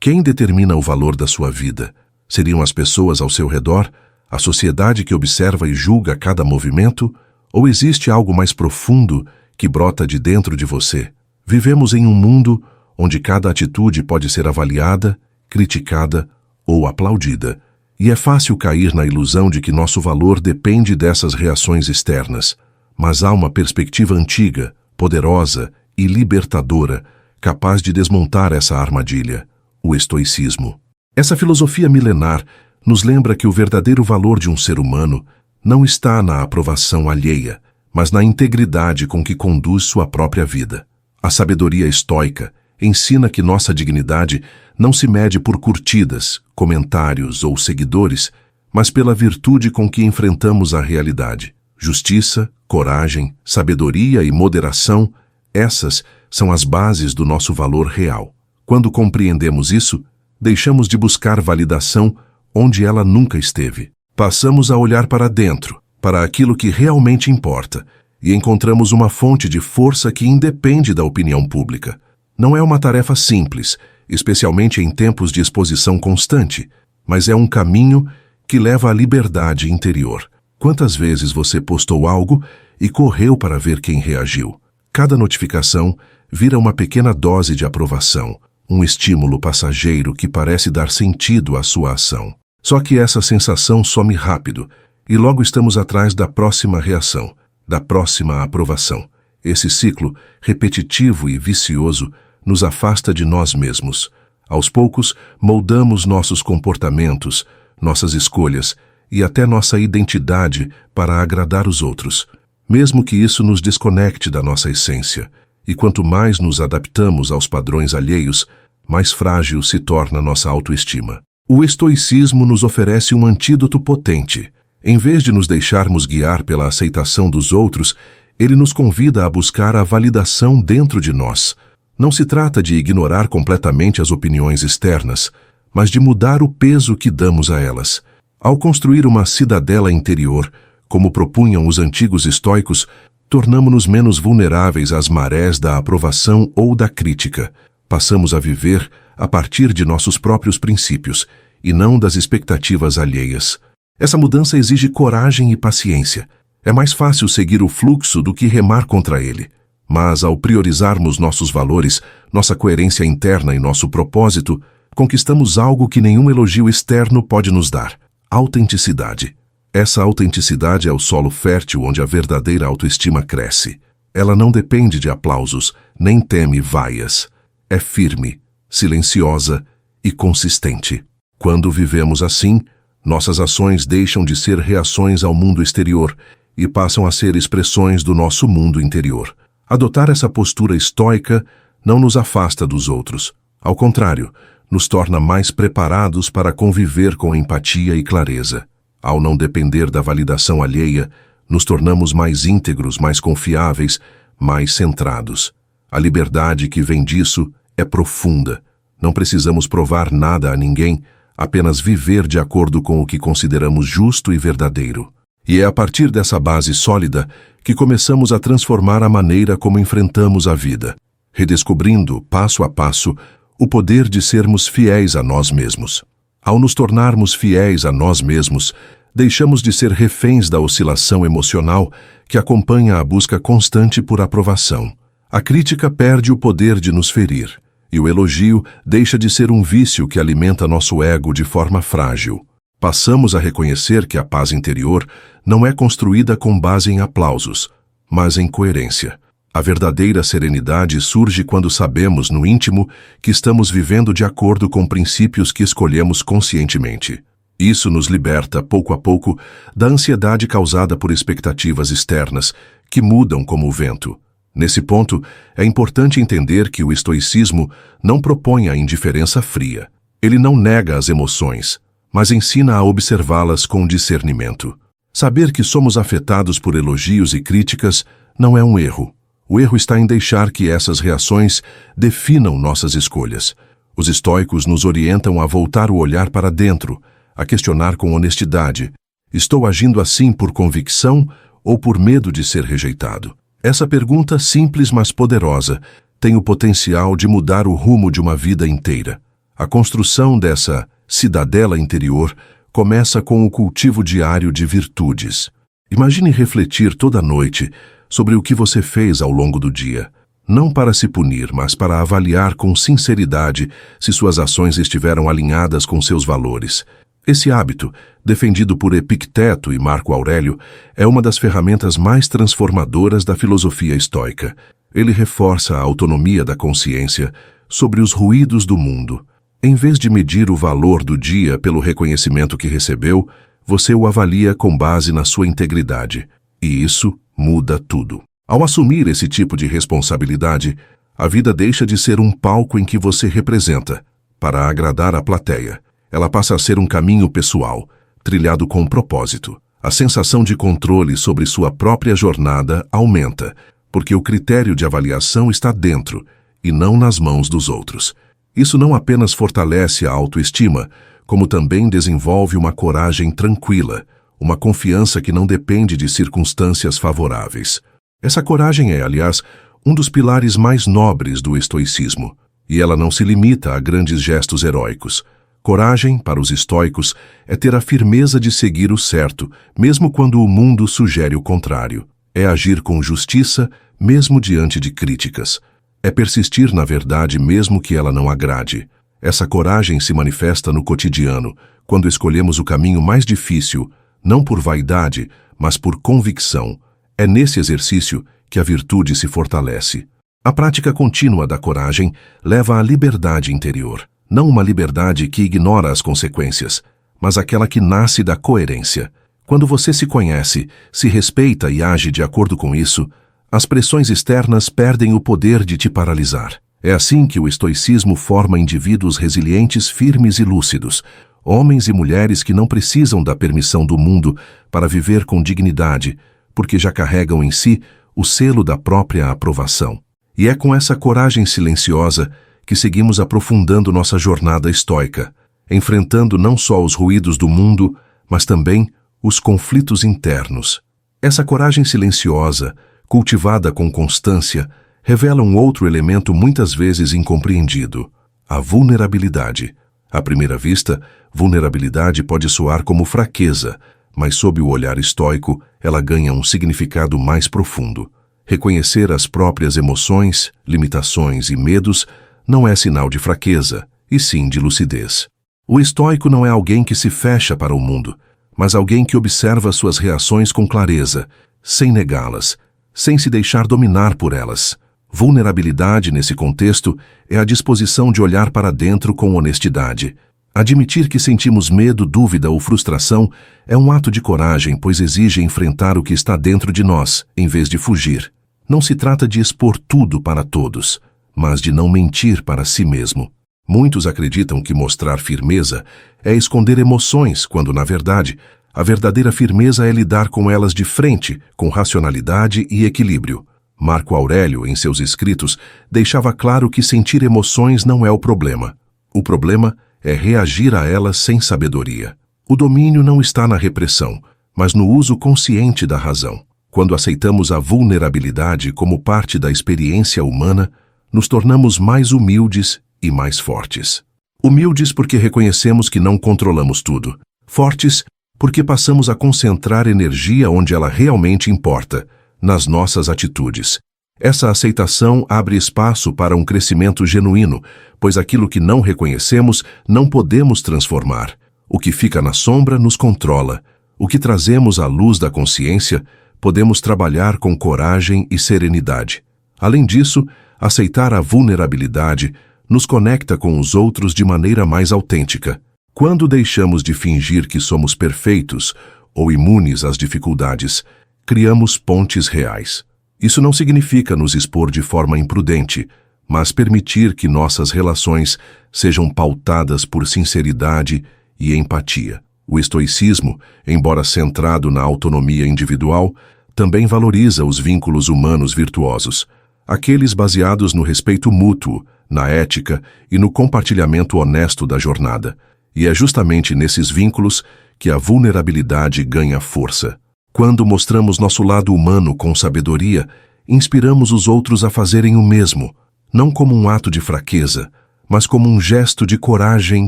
Quem determina o valor da sua vida? Seriam as pessoas ao seu redor? A sociedade que observa e julga cada movimento? Ou existe algo mais profundo que brota de dentro de você? Vivemos em um mundo onde cada atitude pode ser avaliada, criticada ou aplaudida. E é fácil cair na ilusão de que nosso valor depende dessas reações externas. Mas há uma perspectiva antiga, poderosa e libertadora, capaz de desmontar essa armadilha: o estoicismo. Essa filosofia milenar nos lembra que o verdadeiro valor de um ser humano não está na aprovação alheia, mas na integridade com que conduz sua própria vida. A sabedoria estoica ensina que nossa dignidade não se mede por curtidas, comentários ou seguidores, mas pela virtude com que enfrentamos a realidade. Justiça, coragem, sabedoria e moderação, essas são as bases do nosso valor real. Quando compreendemos isso, deixamos de buscar validação onde ela nunca esteve. Passamos a olhar para dentro, para aquilo que realmente importa, e encontramos uma fonte de força que independe da opinião pública. Não é uma tarefa simples, especialmente em tempos de exposição constante, mas é um caminho que leva à liberdade interior. Quantas vezes você postou algo e correu para ver quem reagiu? Cada notificação vira uma pequena dose de aprovação, um estímulo passageiro que parece dar sentido à sua ação. Só que essa sensação some rápido, e logo estamos atrás da próxima reação, da próxima aprovação. Esse ciclo, repetitivo e vicioso, nos afasta de nós mesmos. Aos poucos, moldamos nossos comportamentos, nossas escolhas e até nossa identidade para agradar os outros, mesmo que isso nos desconecte da nossa essência. E quanto mais nos adaptamos aos padrões alheios, mais frágil se torna nossa autoestima. O estoicismo nos oferece um antídoto potente. Em vez de nos deixarmos guiar pela aceitação dos outros, ele nos convida a buscar a validação dentro de nós. Não se trata de ignorar completamente as opiniões externas, mas de mudar o peso que damos a elas. Ao construir uma cidadela interior, como propunham os antigos estoicos, tornamo-nos menos vulneráveis às marés da aprovação ou da crítica. Passamos a viver a partir de nossos próprios princípios, e não das expectativas alheias. Essa mudança exige coragem e paciência. É mais fácil seguir o fluxo do que remar contra ele. Mas, ao priorizarmos nossos valores, nossa coerência interna e nosso propósito, conquistamos algo que nenhum elogio externo pode nos dar: autenticidade. Essa autenticidade é o solo fértil onde a verdadeira autoestima cresce. Ela não depende de aplausos, nem teme vaias. É firme, silenciosa e consistente. Quando vivemos assim, nossas ações deixam de ser reações ao mundo exterior e passam a ser expressões do nosso mundo interior. Adotar essa postura estoica não nos afasta dos outros. Ao contrário, nos torna mais preparados para conviver com empatia e clareza. Ao não depender da validação alheia, nos tornamos mais íntegros, mais confiáveis, mais centrados. A liberdade que vem disso é profunda. Não precisamos provar nada a ninguém, apenas viver de acordo com o que consideramos justo e verdadeiro. E é a partir dessa base sólida que começamos a transformar a maneira como enfrentamos a vida, redescobrindo, passo a passo, o poder de sermos fiéis a nós mesmos. Ao nos tornarmos fiéis a nós mesmos, deixamos de ser reféns da oscilação emocional que acompanha a busca constante por aprovação. A crítica perde o poder de nos ferir, e o elogio deixa de ser um vício que alimenta nosso ego de forma frágil. Passamos a reconhecer que a paz interior não é construída com base em aplausos, mas em coerência. A verdadeira serenidade surge quando sabemos, no íntimo, que estamos vivendo de acordo com princípios que escolhemos conscientemente. Isso nos liberta, pouco a pouco, da ansiedade causada por expectativas externas, que mudam como o vento. Nesse ponto, é importante entender que o estoicismo não propõe a indiferença fria. Ele não nega as emoções, mas ensina a observá-las com discernimento. Saber que somos afetados por elogios e críticas não é um erro. O erro está em deixar que essas reações definam nossas escolhas. Os estoicos nos orientam a voltar o olhar para dentro, a questionar com honestidade: estou agindo assim por convicção ou por medo de ser rejeitado? Essa pergunta, simples mas poderosa, tem o potencial de mudar o rumo de uma vida inteira. A construção dessa cidadela interior começa com o cultivo diário de virtudes. Imagine refletir toda noite sobre o que você fez ao longo do dia, não para se punir, mas para avaliar com sinceridade se suas ações estiveram alinhadas com seus valores. Esse hábito, defendido por Epicteto e Marco Aurélio, é uma das ferramentas mais transformadoras da filosofia estoica. Ele reforça a autonomia da consciência sobre os ruídos do mundo. Em vez de medir o valor do dia pelo reconhecimento que recebeu, você o avalia com base na sua integridade. E isso muda tudo. Ao assumir esse tipo de responsabilidade, a vida deixa de ser um palco em que você representa, para agradar a plateia. Ela passa a ser um caminho pessoal, trilhado com propósito. A sensação de controle sobre sua própria jornada aumenta, porque o critério de avaliação está dentro, e não nas mãos dos outros. Isso não apenas fortalece a autoestima, como também desenvolve uma coragem tranquila, uma confiança que não depende de circunstâncias favoráveis. Essa coragem é, aliás, um dos pilares mais nobres do estoicismo, e ela não se limita a grandes gestos heróicos. Coragem, para os estoicos, é ter a firmeza de seguir o certo, mesmo quando o mundo sugere o contrário. É agir com justiça, mesmo diante de críticas. É persistir na verdade mesmo que ela não agrade. Essa coragem se manifesta no cotidiano, quando escolhemos o caminho mais difícil, não por vaidade, mas por convicção. É nesse exercício que a virtude se fortalece. A prática contínua da coragem leva à liberdade interior. Não uma liberdade que ignora as consequências, mas aquela que nasce da coerência. Quando você se conhece, se respeita e age de acordo com isso, as pressões externas perdem o poder de te paralisar. É assim que o estoicismo forma indivíduos resilientes, firmes e lúcidos, homens e mulheres que não precisam da permissão do mundo para viver com dignidade, porque já carregam em si o selo da própria aprovação. E é com essa coragem silenciosa que seguimos aprofundando nossa jornada estoica, enfrentando não só os ruídos do mundo, mas também os conflitos internos. Essa coragem silenciosa, cultivada com constância, revela um outro elemento muitas vezes incompreendido: a vulnerabilidade. À primeira vista, vulnerabilidade pode soar como fraqueza, mas sob o olhar estoico, ela ganha um significado mais profundo. Reconhecer as próprias emoções, limitações e medos não é sinal de fraqueza, e sim de lucidez. O estoico não é alguém que se fecha para o mundo, mas alguém que observa suas reações com clareza, sem negá-las, sem se deixar dominar por elas. Vulnerabilidade, nesse contexto, é a disposição de olhar para dentro com honestidade. Admitir que sentimos medo, dúvida ou frustração é um ato de coragem, pois exige enfrentar o que está dentro de nós, em vez de fugir. Não se trata de expor tudo para todos, mas de não mentir para si mesmo. Muitos acreditam que mostrar firmeza é esconder emoções, quando, na verdade, a verdadeira firmeza é lidar com elas de frente, com racionalidade e equilíbrio. Marco Aurélio, em seus escritos, deixava claro que sentir emoções não é o problema. O problema é reagir a elas sem sabedoria. O domínio não está na repressão, mas no uso consciente da razão. Quando aceitamos a vulnerabilidade como parte da experiência humana, nos tornamos mais humildes e mais fortes. Humildes porque reconhecemos que não controlamos tudo. Fortes porque passamos a concentrar energia onde ela realmente importa, nas nossas atitudes. Essa aceitação abre espaço para um crescimento genuíno, pois aquilo que não reconhecemos não podemos transformar. O que fica na sombra nos controla. O que trazemos à luz da consciência, podemos trabalhar com coragem e serenidade. Além disso, aceitar a vulnerabilidade nos conecta com os outros de maneira mais autêntica. Quando deixamos de fingir que somos perfeitos ou imunes às dificuldades, criamos pontes reais. Isso não significa nos expor de forma imprudente, mas permitir que nossas relações sejam pautadas por sinceridade e empatia. O estoicismo, embora centrado na autonomia individual, também valoriza os vínculos humanos virtuosos, aqueles baseados no respeito mútuo, na ética e no compartilhamento honesto da jornada. E é justamente nesses vínculos que a vulnerabilidade ganha força. Quando mostramos nosso lado humano com sabedoria, inspiramos os outros a fazerem o mesmo, não como um ato de fraqueza, mas como um gesto de coragem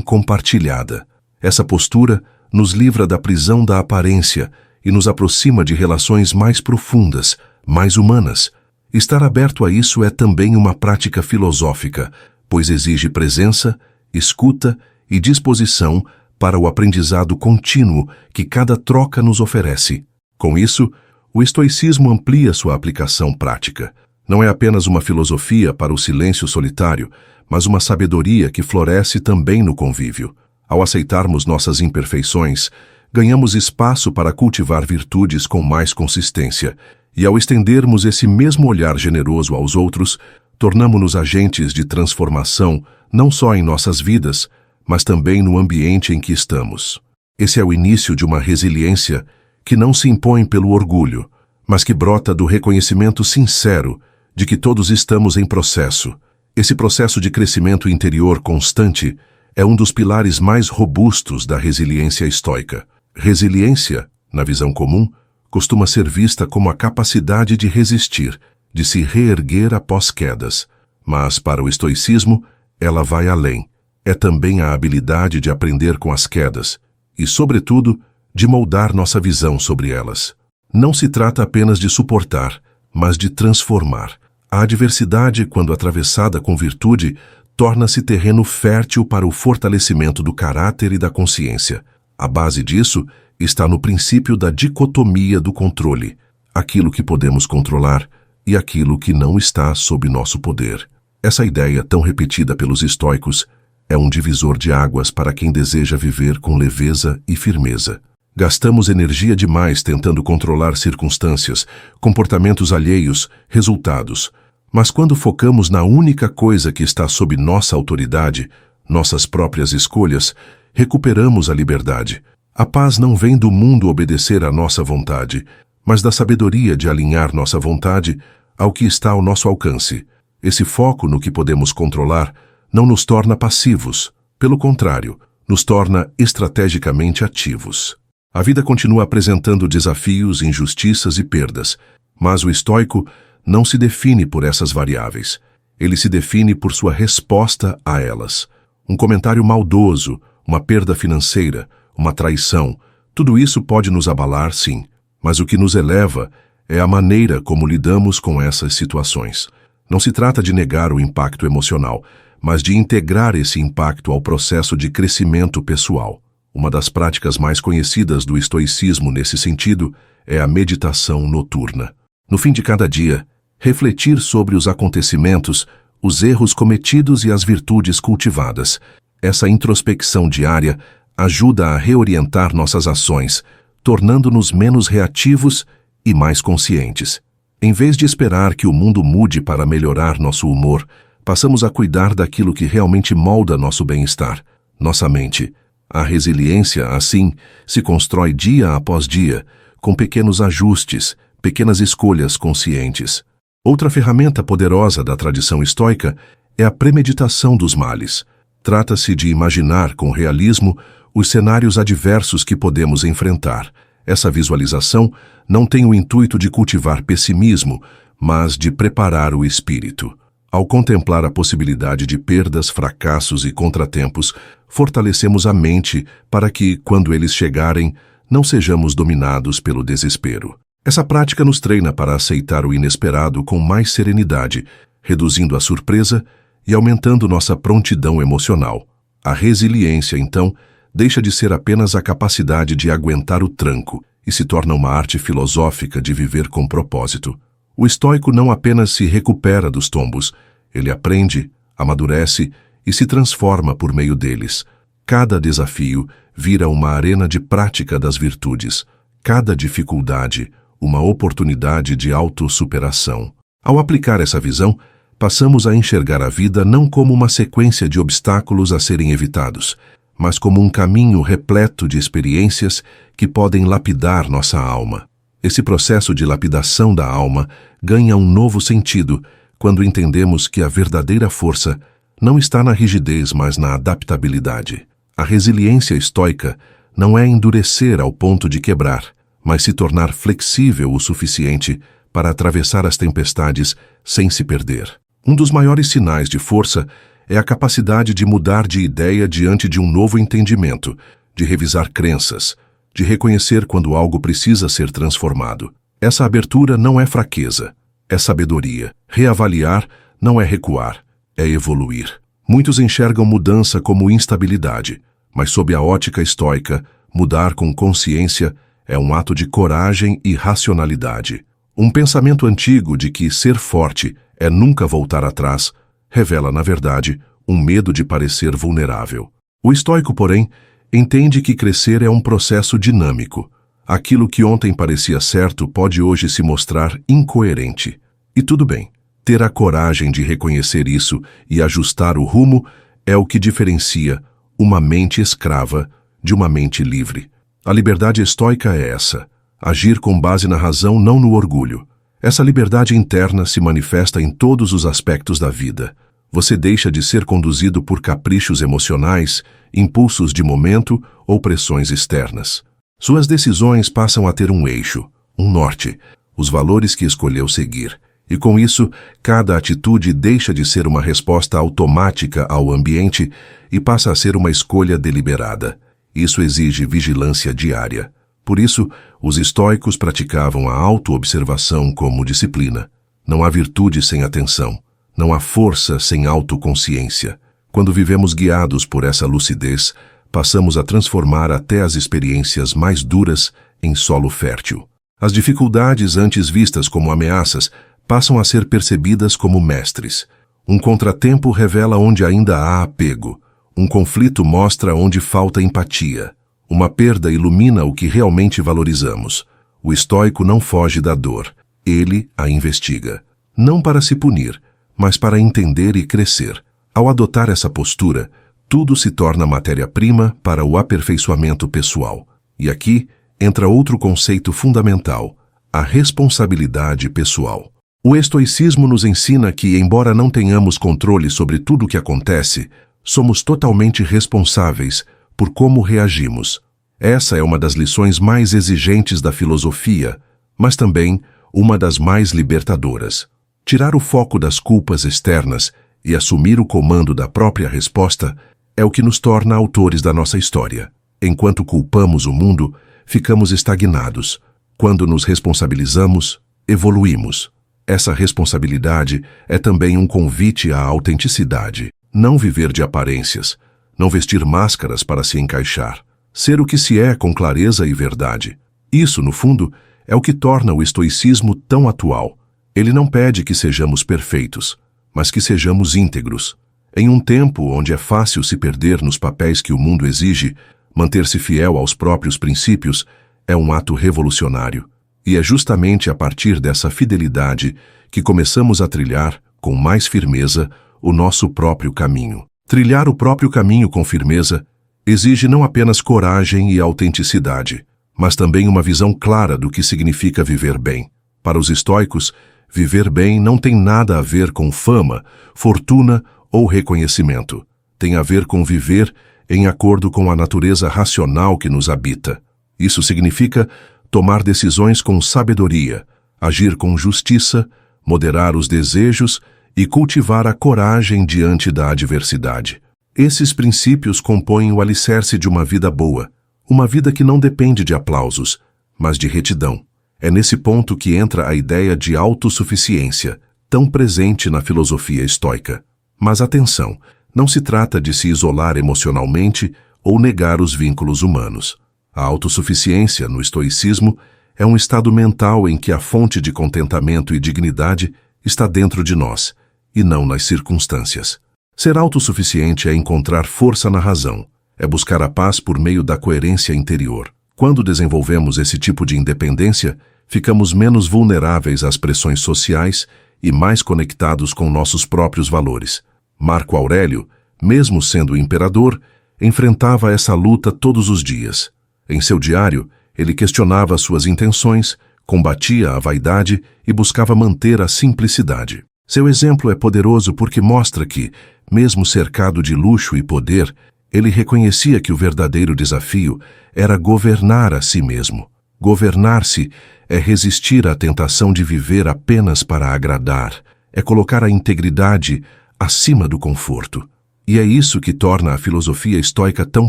compartilhada. Essa postura nos livra da prisão da aparência e nos aproxima de relações mais profundas, mais humanas. Estar aberto a isso é também uma prática filosófica, pois exige presença, escuta e disposição para o aprendizado contínuo que cada troca nos oferece. Com isso, o estoicismo amplia sua aplicação prática. Não é apenas uma filosofia para o silêncio solitário, mas uma sabedoria que floresce também no convívio. Ao aceitarmos nossas imperfeições, ganhamos espaço para cultivar virtudes com mais consistência, e ao estendermos esse mesmo olhar generoso aos outros, tornamo-nos agentes de transformação não só em nossas vidas, mas também no ambiente em que estamos. Esse é o início de uma resiliência que não se impõe pelo orgulho, mas que brota do reconhecimento sincero de que todos estamos em processo. Esse processo de crescimento interior constante é um dos pilares mais robustos da resiliência estoica. Resiliência, na visão comum, costuma ser vista como a capacidade de resistir, de se reerguer após quedas. Mas, para o estoicismo, ela vai além. É também a habilidade de aprender com as quedas e, sobretudo, de moldar nossa visão sobre elas. Não se trata apenas de suportar, mas de transformar. A adversidade, quando atravessada com virtude, torna-se terreno fértil para o fortalecimento do caráter e da consciência. A base disso está no princípio da dicotomia do controle, aquilo que podemos controlar e aquilo que não está sob nosso poder. Essa ideia, tão repetida pelos estoicos, é um divisor de águas para quem deseja viver com leveza e firmeza. Gastamos energia demais tentando controlar circunstâncias, comportamentos alheios, resultados. Mas quando focamos na única coisa que está sob nossa autoridade, nossas próprias escolhas, recuperamos a liberdade. A paz não vem do mundo obedecer à nossa vontade, mas da sabedoria de alinhar nossa vontade ao que está ao nosso alcance. Esse foco no que podemos controlar não nos torna passivos, pelo contrário, nos torna estrategicamente ativos. A vida continua apresentando desafios, injustiças e perdas, mas o estoico não se define por essas variáveis. Ele se define por sua resposta a elas. Um comentário maldoso, uma perda financeira, uma traição, tudo isso pode nos abalar, sim, mas o que nos eleva é a maneira como lidamos com essas situações. Não se trata de negar o impacto emocional, mas de integrar esse impacto ao processo de crescimento pessoal. Uma das práticas mais conhecidas do estoicismo nesse sentido é a meditação noturna. No fim de cada dia, refletir sobre os acontecimentos, os erros cometidos e as virtudes cultivadas. Essa introspecção diária ajuda a reorientar nossas ações, tornando-nos menos reativos e mais conscientes. Em vez de esperar que o mundo mude para melhorar nosso humor, passamos a cuidar daquilo que realmente molda nosso bem-estar, nossa mente. A resiliência, assim, se constrói dia após dia, com pequenos ajustes, pequenas escolhas conscientes. Outra ferramenta poderosa da tradição estoica é a premeditação dos males. Trata-se de imaginar com realismo os cenários adversos que podemos enfrentar. Essa visualização não tem o intuito de cultivar pessimismo, mas de preparar o espírito. Ao contemplar a possibilidade de perdas, fracassos e contratempos, fortalecemos a mente para que, quando eles chegarem, não sejamos dominados pelo desespero. Essa prática nos treina para aceitar o inesperado com mais serenidade, reduzindo a surpresa e aumentando nossa prontidão emocional. A resiliência, então, deixa de ser apenas a capacidade de aguentar o tranco e se torna uma arte filosófica de viver com propósito. O estoico não apenas se recupera dos tombos, ele aprende, amadurece e se transforma por meio deles. Cada desafio vira uma arena de prática das virtudes, cada dificuldade, uma oportunidade de autossuperação. Ao aplicar essa visão, passamos a enxergar a vida não como uma sequência de obstáculos a serem evitados, mas como um caminho repleto de experiências que podem lapidar nossa alma. Esse processo de lapidação da alma ganha um novo sentido quando entendemos que a verdadeira força não está na rigidez, mas na adaptabilidade. A resiliência estoica não é endurecer ao ponto de quebrar, mas se tornar flexível o suficiente para atravessar as tempestades sem se perder. Um dos maiores sinais de força é a capacidade de mudar de ideia diante de um novo entendimento, de revisar crenças, de reconhecer quando algo precisa ser transformado. Essa abertura não é fraqueza, é sabedoria. Reavaliar não é recuar, é evoluir. Muitos enxergam mudança como instabilidade, mas sob a ótica estoica, mudar com consciência é um ato de coragem e racionalidade. Um pensamento antigo de que ser forte é nunca voltar atrás revela, na verdade, um medo de parecer vulnerável. O estoico, porém, entende que crescer é um processo dinâmico. Aquilo que ontem parecia certo pode hoje se mostrar incoerente. E tudo bem. Ter a coragem de reconhecer isso e ajustar o rumo é o que diferencia uma mente escrava de uma mente livre. A liberdade estoica é essa: agir com base na razão, não no orgulho. Essa liberdade interna se manifesta em todos os aspectos da vida. Você deixa de ser conduzido por caprichos emocionais, impulsos de momento ou pressões externas. Suas decisões passam a ter um eixo, um norte, os valores que escolheu seguir. E com isso, cada atitude deixa de ser uma resposta automática ao ambiente e passa a ser uma escolha deliberada. Isso exige vigilância diária. Por isso, os estoicos praticavam a autoobservação como disciplina. Não há virtude sem atenção. Não há força sem autoconsciência. Quando vivemos guiados por essa lucidez, passamos a transformar até as experiências mais duras em solo fértil. As dificuldades antes vistas como ameaças passam a ser percebidas como mestres. Um contratempo revela onde ainda há apego. Um conflito mostra onde falta empatia. Uma perda ilumina o que realmente valorizamos. O estoico não foge da dor. Ele a investiga. Não para se punir, mas para entender e crescer. Ao adotar essa postura, tudo se torna matéria-prima para o aperfeiçoamento pessoal. E aqui entra outro conceito fundamental: a responsabilidade pessoal. O estoicismo nos ensina que, embora não tenhamos controle sobre tudo o que acontece, somos totalmente responsáveis por como reagimos. Essa é uma das lições mais exigentes da filosofia, mas também uma das mais libertadoras. Tirar o foco das culpas externas e assumir o comando da própria resposta é o que nos torna autores da nossa história. Enquanto culpamos o mundo, ficamos estagnados. Quando nos responsabilizamos, evoluímos. Essa responsabilidade é também um convite à autenticidade. Não viver de aparências, não vestir máscaras para se encaixar. Ser o que se é com clareza e verdade. Isso, no fundo, é o que torna o estoicismo tão atual. Ele não pede que sejamos perfeitos, mas que sejamos íntegros. Em um tempo onde é fácil se perder nos papéis que o mundo exige, manter-se fiel aos próprios princípios é um ato revolucionário. E é justamente a partir dessa fidelidade que começamos a trilhar, com mais firmeza, o nosso próprio caminho. Trilhar o próprio caminho com firmeza exige não apenas coragem e autenticidade, mas também uma visão clara do que significa viver bem. Para os estoicos, viver bem não tem nada a ver com fama, fortuna ou reconhecimento. Tem a ver com viver em acordo com a natureza racional que nos habita. Isso significa tomar decisões com sabedoria, agir com justiça, moderar os desejos e cultivar a coragem diante da adversidade. Esses princípios compõem o alicerce de uma vida boa, uma vida que não depende de aplausos, mas de retidão. É nesse ponto que entra a ideia de autossuficiência, tão presente na filosofia estoica. Mas atenção, não se trata de se isolar emocionalmente ou negar os vínculos humanos. A autossuficiência, no estoicismo, é um estado mental em que a fonte de contentamento e dignidade está dentro de nós, e não nas circunstâncias. Ser autossuficiente é encontrar força na razão, é buscar a paz por meio da coerência interior. Quando desenvolvemos esse tipo de independência, ficamos menos vulneráveis às pressões sociais e mais conectados com nossos próprios valores. Marco Aurélio, mesmo sendo imperador, enfrentava essa luta todos os dias. Em seu diário, ele questionava suas intenções, combatia a vaidade e buscava manter a simplicidade. Seu exemplo é poderoso porque mostra que, mesmo cercado de luxo e poder, ele reconhecia que o verdadeiro desafio era governar a si mesmo. Governar-se é resistir à tentação de viver apenas para agradar, é colocar a integridade acima do conforto. E é isso que torna a filosofia estoica tão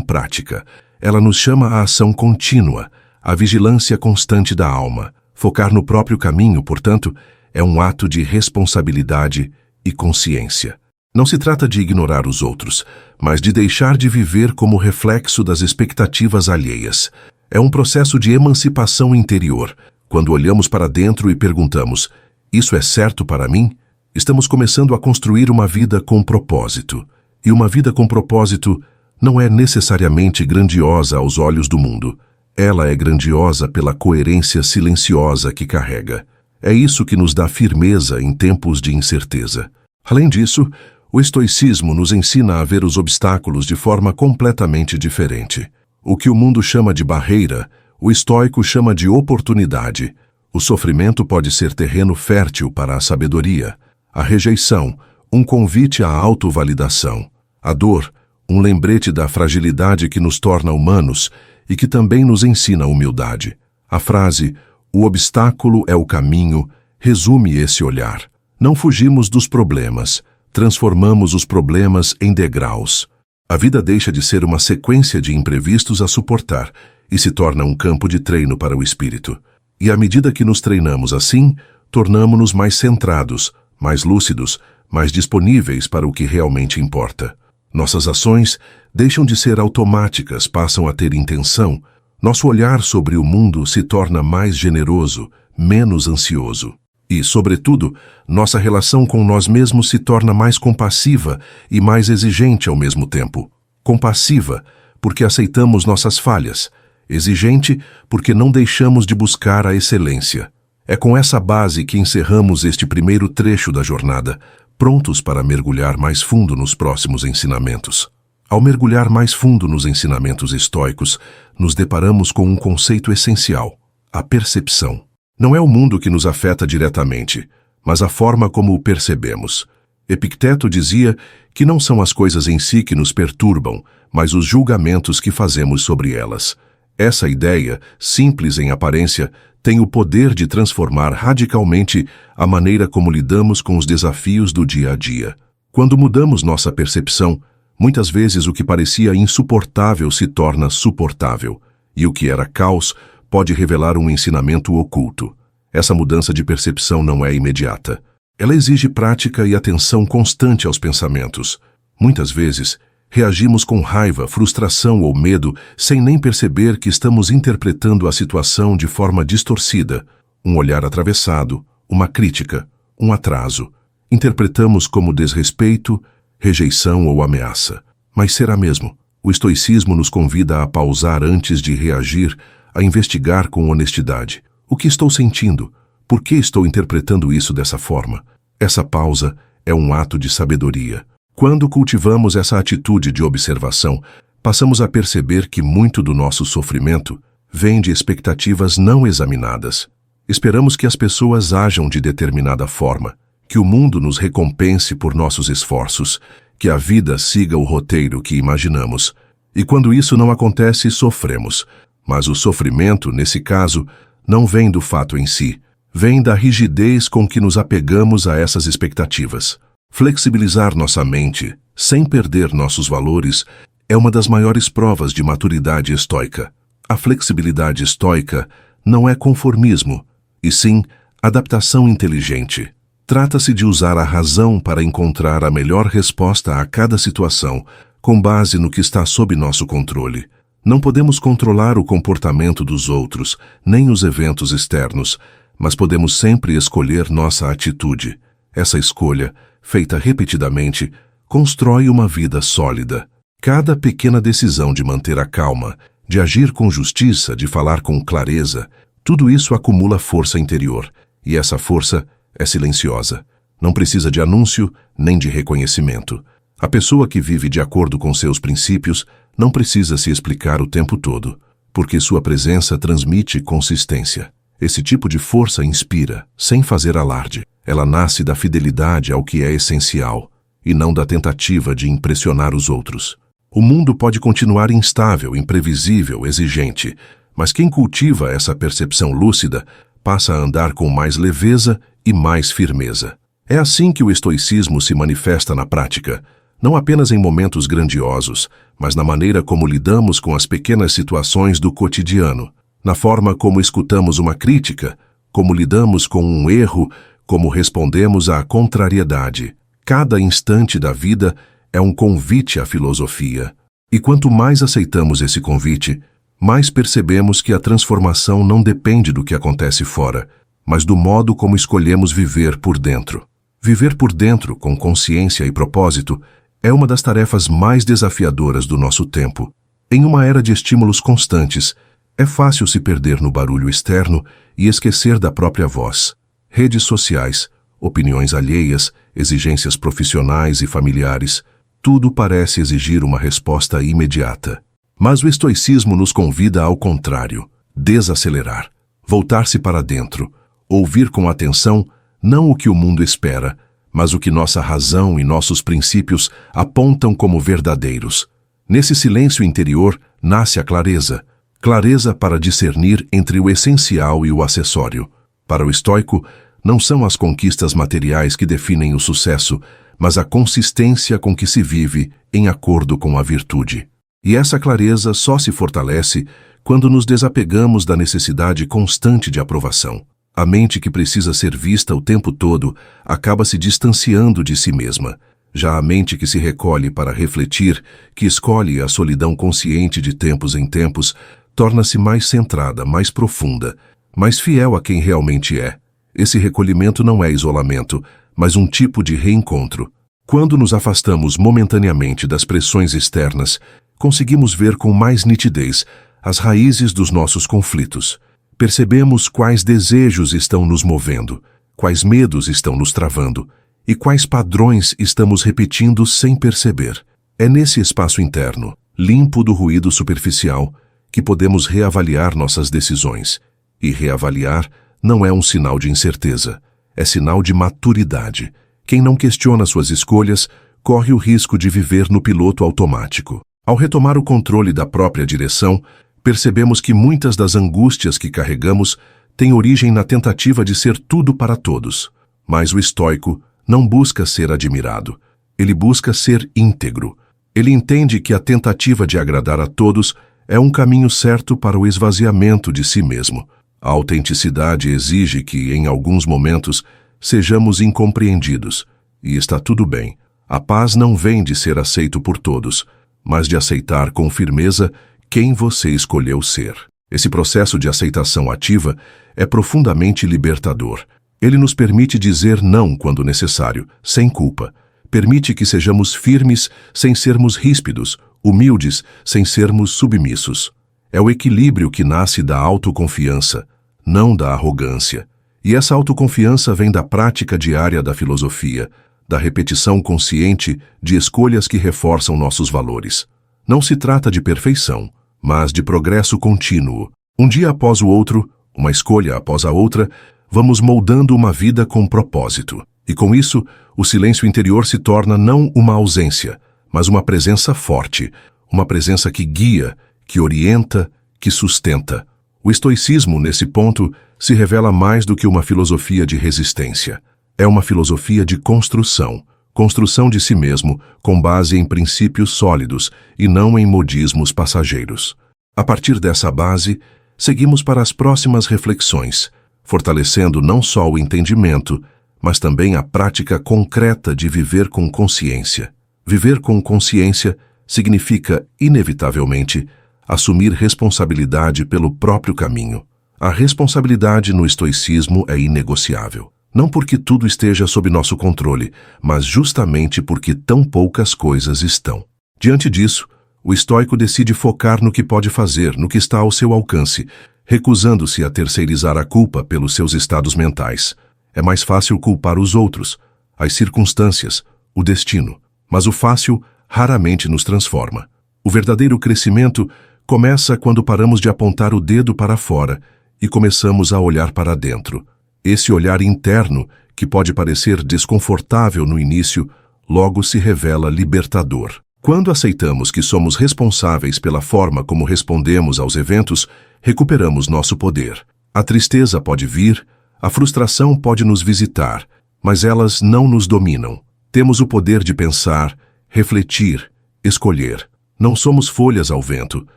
prática. Ela nos chama à ação contínua, à vigilância constante da alma. Focar no próprio caminho, portanto, é um ato de responsabilidade e consciência. Não se trata de ignorar os outros, mas de deixar de viver como reflexo das expectativas alheias. É um processo de emancipação interior. Quando olhamos para dentro e perguntamos: isso é certo para mim? Estamos começando a construir uma vida com propósito. E uma vida com propósito não é necessariamente grandiosa aos olhos do mundo. Ela é grandiosa pela coerência silenciosa que carrega. É isso que nos dá firmeza em tempos de incerteza. Além disso, o estoicismo nos ensina a ver os obstáculos de forma completamente diferente. O que o mundo chama de barreira, o estoico chama de oportunidade. O sofrimento pode ser terreno fértil para a sabedoria. A rejeição, um convite à autovalidação. A dor, um lembrete da fragilidade que nos torna humanos e que também nos ensina humildade. A frase, o obstáculo é o caminho, resume esse olhar. Não fugimos dos problemas, transformamos os problemas em degraus. A vida deixa de ser uma sequência de imprevistos a suportar e se torna um campo de treino para o espírito. E à medida que nos treinamos assim, tornamo-nos mais centrados, mais lúcidos, mais disponíveis para o que realmente importa. Nossas ações deixam de ser automáticas, passam a ter intenção. Nosso olhar sobre o mundo se torna mais generoso, menos ansioso. E, sobretudo, nossa relação com nós mesmos se torna mais compassiva e mais exigente ao mesmo tempo. Compassiva, porque aceitamos nossas falhas. Exigente, porque não deixamos de buscar a excelência. É com essa base que encerramos este primeiro trecho da jornada, prontos para mergulhar mais fundo nos próximos ensinamentos. Ao mergulhar mais fundo nos ensinamentos estoicos, nos deparamos com um conceito essencial: a percepção. Não é o mundo que nos afeta diretamente, mas a forma como o percebemos. Epicteto dizia que não são as coisas em si que nos perturbam, mas os julgamentos que fazemos sobre elas. Essa ideia, simples em aparência, tem o poder de transformar radicalmente a maneira como lidamos com os desafios do dia a dia. Quando mudamos nossa percepção, muitas vezes o que parecia insuportável se torna suportável, e o que era caos pode revelar um ensinamento oculto. Essa mudança de percepção não é imediata. Ela exige prática e atenção constante aos pensamentos. Muitas vezes, reagimos com raiva, frustração ou medo sem nem perceber que estamos interpretando a situação de forma distorcida. Um olhar atravessado, uma crítica, um atraso. Interpretamos como desrespeito, rejeição ou ameaça. Mas será mesmo? O estoicismo nos convida a pausar antes de reagir, a investigar com honestidade. O que estou sentindo? Por que estou interpretando isso dessa forma? Essa pausa é um ato de sabedoria. Quando cultivamos essa atitude de observação, passamos a perceber que muito do nosso sofrimento vem de expectativas não examinadas. Esperamos que as pessoas ajam de determinada forma, que o mundo nos recompense por nossos esforços, que a vida siga o roteiro que imaginamos. E quando isso não acontece, sofremos. Mas o sofrimento, nesse caso, não vem do fato em si, vem da rigidez com que nos apegamos a essas expectativas. Flexibilizar nossa mente, sem perder nossos valores, é uma das maiores provas de maturidade estoica. A flexibilidade estoica não é conformismo, e sim adaptação inteligente. Trata-se de usar a razão para encontrar a melhor resposta a cada situação, com base no que está sob nosso controle. Não podemos controlar o comportamento dos outros, nem os eventos externos, mas podemos sempre escolher nossa atitude. Essa escolha, feita repetidamente, constrói uma vida sólida. Cada pequena decisão de manter a calma, de agir com justiça, de falar com clareza, tudo isso acumula força interior, e essa força é silenciosa. Não precisa de anúncio, nem de reconhecimento. A pessoa que vive de acordo com seus princípios não precisa se explicar o tempo todo, porque sua presença transmite consistência. Esse tipo de força inspira, sem fazer alarde. Ela nasce da fidelidade ao que é essencial, e não da tentativa de impressionar os outros. O mundo pode continuar instável, imprevisível, exigente, mas quem cultiva essa percepção lúcida passa a andar com mais leveza e mais firmeza. É assim que o estoicismo se manifesta na prática. não apenas em momentos grandiosos, mas na maneira como lidamos com as pequenas situações do cotidiano, na forma como escutamos uma crítica, como lidamos com um erro, como respondemos à contrariedade. Cada instante da vida é um convite à filosofia. E quanto mais aceitamos esse convite, mais percebemos que a transformação não depende do que acontece fora, mas do modo como escolhemos viver por dentro. Viver por dentro, com consciência e propósito, é uma das tarefas mais desafiadoras do nosso tempo. Em uma era de estímulos constantes, é fácil se perder no barulho externo e esquecer da própria voz. Redes sociais, opiniões alheias, exigências profissionais e familiares, tudo parece exigir uma resposta imediata. Mas o estoicismo nos convida ao contrário, desacelerar, voltar-se para dentro, ouvir com atenção não o que o mundo espera, mas o que nossa razão e nossos princípios apontam como verdadeiros. Nesse silêncio interior nasce a clareza, clareza para discernir entre o essencial e o acessório. Para o estoico, não são as conquistas materiais que definem o sucesso, mas a consistência com que se vive em acordo com a virtude. E essa clareza só se fortalece quando nos desapegamos da necessidade constante de aprovação. A mente que precisa ser vista o tempo todo acaba se distanciando de si mesma. Já a mente que se recolhe para refletir, que escolhe a solidão consciente de tempos em tempos, torna-se mais centrada, mais profunda, mais fiel a quem realmente é. Esse recolhimento não é isolamento, mas um tipo de reencontro. Quando nos afastamos momentaneamente das pressões externas, conseguimos ver com mais nitidez as raízes dos nossos conflitos. Percebemos quais desejos estão nos movendo, quais medos estão nos travando e quais padrões estamos repetindo sem perceber. É nesse espaço interno, limpo do ruído superficial, que podemos reavaliar nossas decisões. E reavaliar não é um sinal de incerteza, é sinal de maturidade. Quem não questiona suas escolhas corre o risco de viver no piloto automático. Ao retomar o controle da própria direção, percebemos que muitas das angústias que carregamos têm origem na tentativa de ser tudo para todos. Mas o estoico não busca ser admirado, ele busca ser íntegro. Ele entende que a tentativa de agradar a todos é um caminho certo para o esvaziamento de si mesmo. A autenticidade exige que, em alguns momentos, sejamos incompreendidos. E está tudo bem. A paz não vem de ser aceito por todos, mas de aceitar com firmeza quem você escolheu ser. Esse processo de aceitação ativa é profundamente libertador. Ele nos permite dizer não quando necessário, sem culpa. Permite que sejamos firmes sem sermos ríspidos, humildes sem sermos submissos. É o equilíbrio que nasce da autoconfiança, não da arrogância. E essa autoconfiança vem da prática diária da filosofia, da repetição consciente de escolhas que reforçam nossos valores. Não se trata de perfeição, mas de progresso contínuo. Um dia após o outro, uma escolha após a outra, vamos moldando uma vida com propósito. E com isso, o silêncio interior se torna não uma ausência, mas uma presença forte, uma presença que guia, que orienta, que sustenta. O estoicismo, nesse ponto, se revela mais do que uma filosofia de resistência. É uma filosofia de construção, construção de si mesmo, com base em princípios sólidos e não em modismos passageiros. A partir dessa base, seguimos para as próximas reflexões, fortalecendo não só o entendimento, mas também a prática concreta de viver com consciência. Viver com consciência significa, inevitavelmente, assumir responsabilidade pelo próprio caminho. A responsabilidade no estoicismo é inegociável. Não porque tudo esteja sob nosso controle, mas justamente porque tão poucas coisas estão. Diante disso, o estoico decide focar no que pode fazer, no que está ao seu alcance, recusando-se a terceirizar a culpa pelos seus estados mentais. É mais fácil culpar os outros, as circunstâncias, o destino, mas o fácil raramente nos transforma. O verdadeiro crescimento começa quando paramos de apontar o dedo para fora e começamos a olhar para dentro. Esse olhar interno, que pode parecer desconfortável no início, logo se revela libertador. Quando aceitamos que somos responsáveis pela forma como respondemos aos eventos, recuperamos nosso poder. A tristeza pode vir, a frustração pode nos visitar, mas elas não nos dominam. Temos o poder de pensar, refletir, escolher. Não somos folhas ao vento,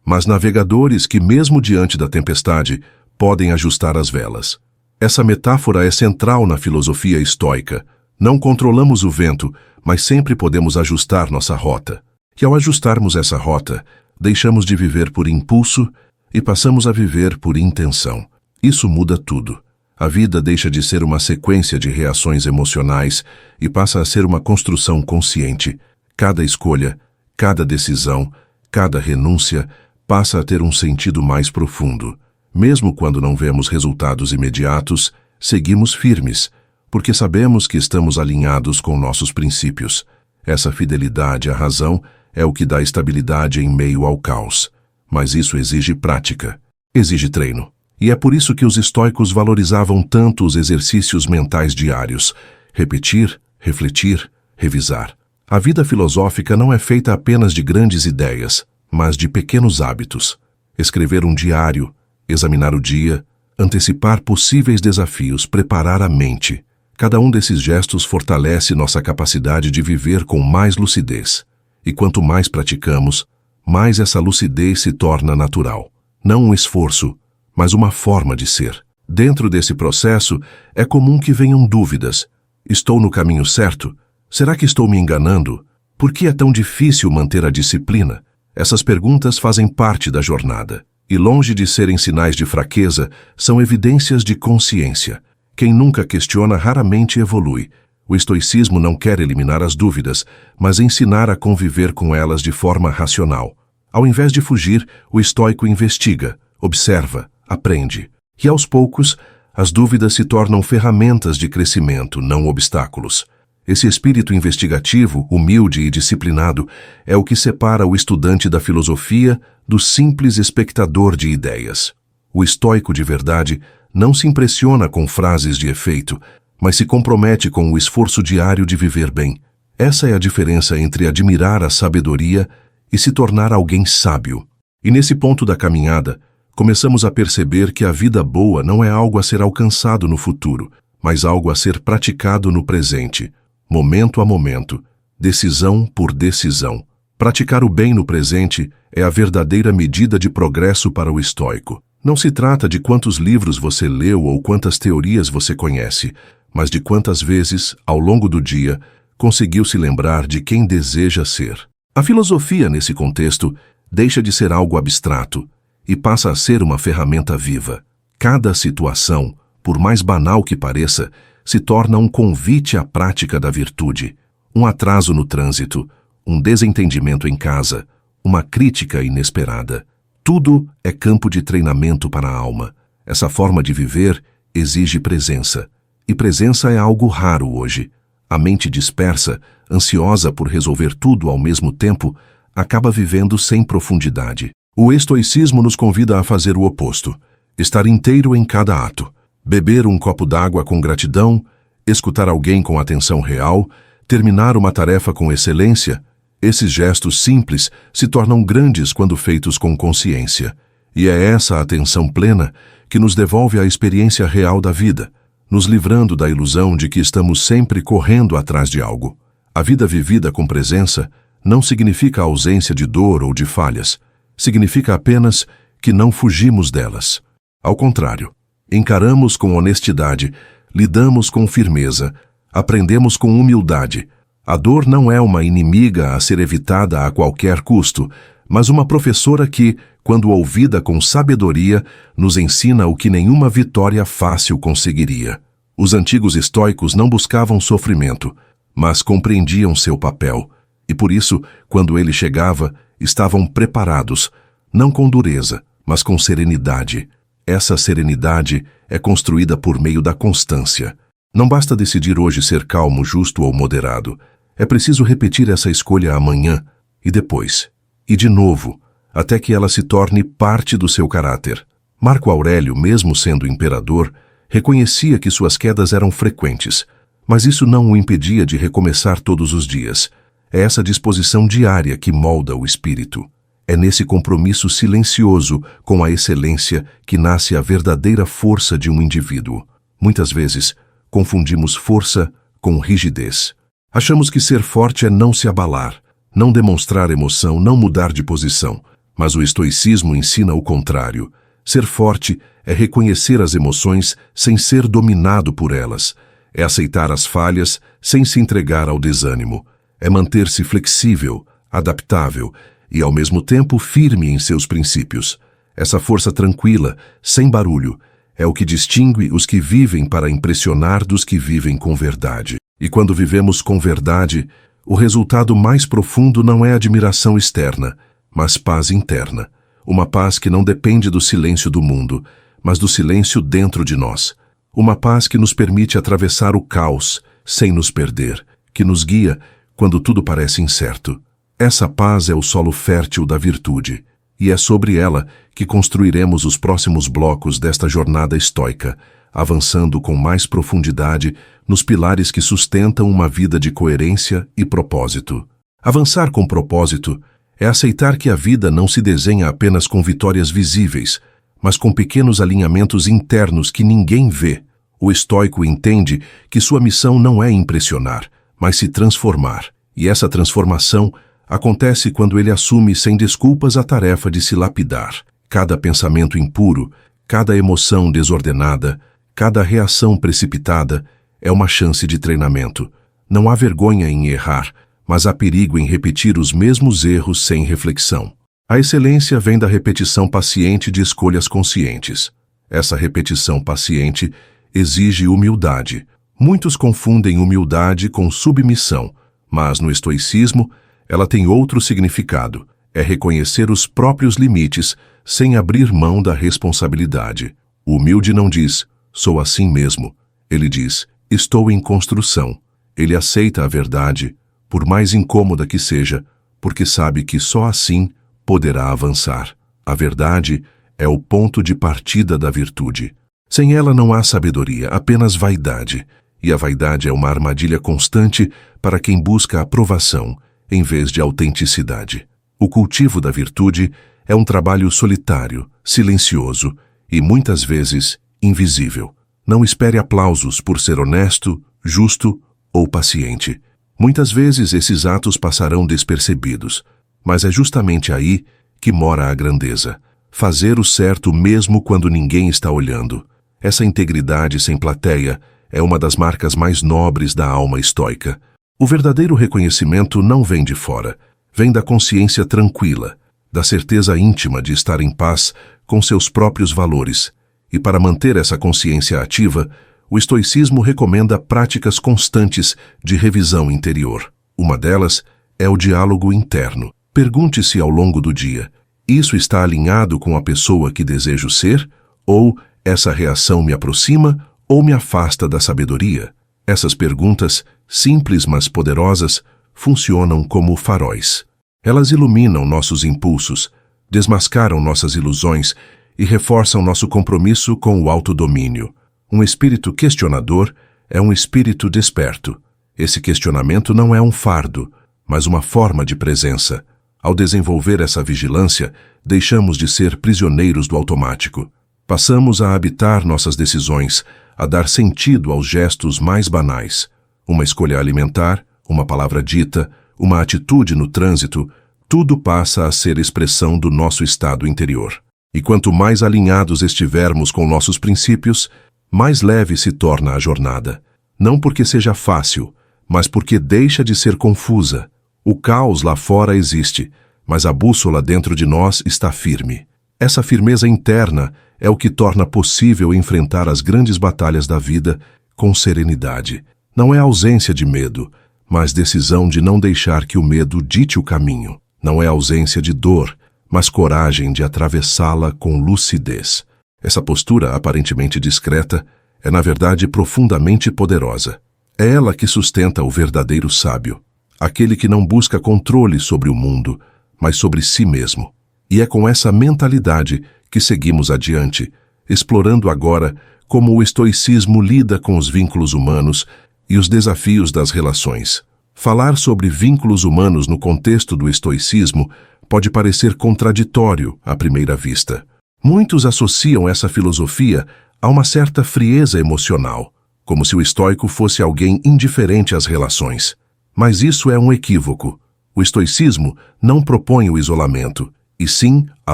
mas navegadores que, mesmo diante da tempestade, podem ajustar as velas. Essa metáfora é central na filosofia estoica. Não controlamos o vento, mas sempre podemos ajustar nossa rota. E ao ajustarmos essa rota, deixamos de viver por impulso e passamos a viver por intenção. Isso muda tudo. A vida deixa de ser uma sequência de reações emocionais e passa a ser uma construção consciente. Cada escolha, cada decisão, cada renúncia passa a ter um sentido mais profundo. Mesmo quando não vemos resultados imediatos, seguimos firmes, porque sabemos que estamos alinhados com nossos princípios. Essa fidelidade à razão é o que dá estabilidade em meio ao caos. Mas isso exige prática, exige treino. E é por isso que os estoicos valorizavam tanto os exercícios mentais diários: repetir, refletir, revisar. A vida filosófica não é feita apenas de grandes ideias, mas de pequenos hábitos. Escrever um diário, examinar o dia, antecipar possíveis desafios, preparar a mente. Cada um desses gestos fortalece nossa capacidade de viver com mais lucidez. E quanto mais praticamos, mais essa lucidez se torna natural. Não um esforço, mas uma forma de ser. Dentro desse processo, é comum que venham dúvidas. Estou no caminho certo? Será que estou me enganando? Por que é tão difícil manter a disciplina? Essas perguntas fazem parte da jornada. E longe de serem sinais de fraqueza, são evidências de consciência. Quem nunca questiona raramente evolui. O estoicismo não quer eliminar as dúvidas, mas ensinar a conviver com elas de forma racional. Ao invés de fugir, o estoico investiga, observa, aprende. E aos poucos, as dúvidas se tornam ferramentas de crescimento, não obstáculos. Esse espírito investigativo, humilde e disciplinado, é o que separa o estudante da filosofia do simples espectador de ideias. O estoico de verdade não se impressiona com frases de efeito, mas se compromete com o esforço diário de viver bem. Essa é a diferença entre admirar a sabedoria e se tornar alguém sábio. E nesse ponto da caminhada, começamos a perceber que a vida boa não é algo a ser alcançado no futuro, mas algo a ser praticado no presente, momento a momento, decisão por decisão. Praticar o bem no presente é a verdadeira medida de progresso para o estoico. Não se trata de quantos livros você leu ou quantas teorias você conhece, mas de quantas vezes, ao longo do dia, conseguiu se lembrar de quem deseja ser. A filosofia, nesse contexto, deixa de ser algo abstrato e passa a ser uma ferramenta viva. Cada situação, por mais banal que pareça, se torna um convite à prática da virtude. Um atraso no trânsito, um desentendimento em casa, uma crítica inesperada. Tudo é campo de treinamento para a alma. Essa forma de viver exige presença. E presença é algo raro hoje. A mente dispersa, ansiosa por resolver tudo ao mesmo tempo, acaba vivendo sem profundidade. O estoicismo nos convida a fazer o oposto. Estar inteiro em cada ato. Beber um copo d'água com gratidão, escutar alguém com atenção real, terminar uma tarefa com excelência. Esses gestos simples se tornam grandes quando feitos com consciência. E é essa atenção plena que nos devolve a experiência real da vida, nos livrando da ilusão de que estamos sempre correndo atrás de algo. A vida vivida com presença não significa a ausência de dor ou de falhas. Significa apenas que não fugimos delas. Ao contrário, encaramos com honestidade, lidamos com firmeza, aprendemos com humildade. A dor não é uma inimiga a ser evitada a qualquer custo, mas uma professora que, quando ouvida com sabedoria, nos ensina o que nenhuma vitória fácil conseguiria. Os antigos estoicos não buscavam sofrimento, mas compreendiam seu papel, e por isso, quando ele chegava, estavam preparados, não com dureza, mas com serenidade. Essa serenidade é construída por meio da constância. Não basta decidir hoje ser calmo, justo ou moderado. É preciso repetir essa escolha amanhã, e depois, e de novo, até que ela se torne parte do seu caráter. Marco Aurélio, mesmo sendo imperador, reconhecia que suas quedas eram frequentes, mas isso não o impedia de recomeçar todos os dias. É essa disposição diária que molda o espírito. É nesse compromisso silencioso com a excelência que nasce a verdadeira força de um indivíduo. Muitas vezes, confundimos força com rigidez. Achamos que ser forte é não se abalar, não demonstrar emoção, não mudar de posição. Mas o estoicismo ensina o contrário. Ser forte é reconhecer as emoções sem ser dominado por elas. É aceitar as falhas sem se entregar ao desânimo. É manter-se flexível, adaptável e, ao mesmo tempo, firme em seus princípios. Essa força tranquila, sem barulho, é o que distingue os que vivem para impressionar dos que vivem com verdade. E quando vivemos com verdade, o resultado mais profundo não é admiração externa, mas paz interna. Uma paz que não depende do silêncio do mundo, mas do silêncio dentro de nós. Uma paz que nos permite atravessar o caos sem nos perder, que nos guia quando tudo parece incerto. Essa paz é o solo fértil da virtude, e é sobre ela que construiremos os próximos blocos desta jornada estoica, avançando com mais profundidade nos pilares que sustentam uma vida de coerência e propósito. Avançar com propósito é aceitar que a vida não se desenha apenas com vitórias visíveis, mas com pequenos alinhamentos internos que ninguém vê. O estoico entende que sua missão não é impressionar, mas se transformar. E essa transformação acontece quando ele assume sem desculpas a tarefa de se lapidar. Cada pensamento impuro, cada emoção desordenada, cada reação precipitada é uma chance de treinamento. Não há vergonha em errar, mas há perigo em repetir os mesmos erros sem reflexão. A excelência vem da repetição paciente de escolhas conscientes. Essa repetição paciente exige humildade. Muitos confundem humildade com submissão, mas no estoicismo ela tem outro significado. É reconhecer os próprios limites sem abrir mão da responsabilidade. O humilde não diz, sou assim mesmo. Ele diz, estou em construção. Ele aceita a verdade, por mais incômoda que seja, porque sabe que só assim poderá avançar. A verdade é o ponto de partida da virtude. Sem ela não há sabedoria, apenas vaidade. E a vaidade é uma armadilha constante para quem busca aprovação, em vez de autenticidade. O cultivo da virtude é um trabalho solitário, silencioso e, muitas vezes, invisível. Não espere aplausos por ser honesto, justo ou paciente. Muitas vezes esses atos passarão despercebidos, mas é justamente aí que mora a grandeza. Fazer o certo mesmo quando ninguém está olhando. Essa integridade sem plateia é uma das marcas mais nobres da alma estoica. O verdadeiro reconhecimento não vem de fora, vem da consciência tranquila, da certeza íntima de estar em paz com seus próprios valores. E para manter essa consciência ativa, o estoicismo recomenda práticas constantes de revisão interior. Uma delas é o diálogo interno. Pergunte-se ao longo do dia, isso está alinhado com a pessoa que desejo ser? Ou essa reação me aproxima ou me afasta da sabedoria? Essas perguntas, simples mas poderosas, funcionam como faróis. Elas iluminam nossos impulsos, desmascaram nossas ilusões e reforçam nosso compromisso com o autodomínio. Um espírito questionador é um espírito desperto. Esse questionamento não é um fardo, mas uma forma de presença. Ao desenvolver essa vigilância, deixamos de ser prisioneiros do automático. Passamos a habitar nossas decisões, a dar sentido aos gestos mais banais. Uma escolha alimentar, uma palavra dita, uma atitude no trânsito, tudo passa a ser expressão do nosso estado interior. E quanto mais alinhados estivermos com nossos princípios, mais leve se torna a jornada. Não porque seja fácil, mas porque deixa de ser confusa. O caos lá fora existe, mas a bússola dentro de nós está firme. Essa firmeza interna é o que torna possível enfrentar as grandes batalhas da vida com serenidade. Não é ausência de medo, mas decisão de não deixar que o medo dite o caminho. Não é ausência de dor, mas coragem de atravessá-la com lucidez. Essa postura aparentemente discreta é, na verdade, profundamente poderosa. É ela que sustenta o verdadeiro sábio, aquele que não busca controle sobre o mundo, mas sobre si mesmo. E é com essa mentalidade que seguimos adiante, explorando agora como o estoicismo lida com os vínculos humanos e os desafios das relações. Falar sobre vínculos humanos no contexto do estoicismo pode parecer contraditório à primeira vista. Muitos associam essa filosofia a uma certa frieza emocional, como se o estoico fosse alguém indiferente às relações. Mas isso é um equívoco. O estoicismo não propõe o isolamento, e sim a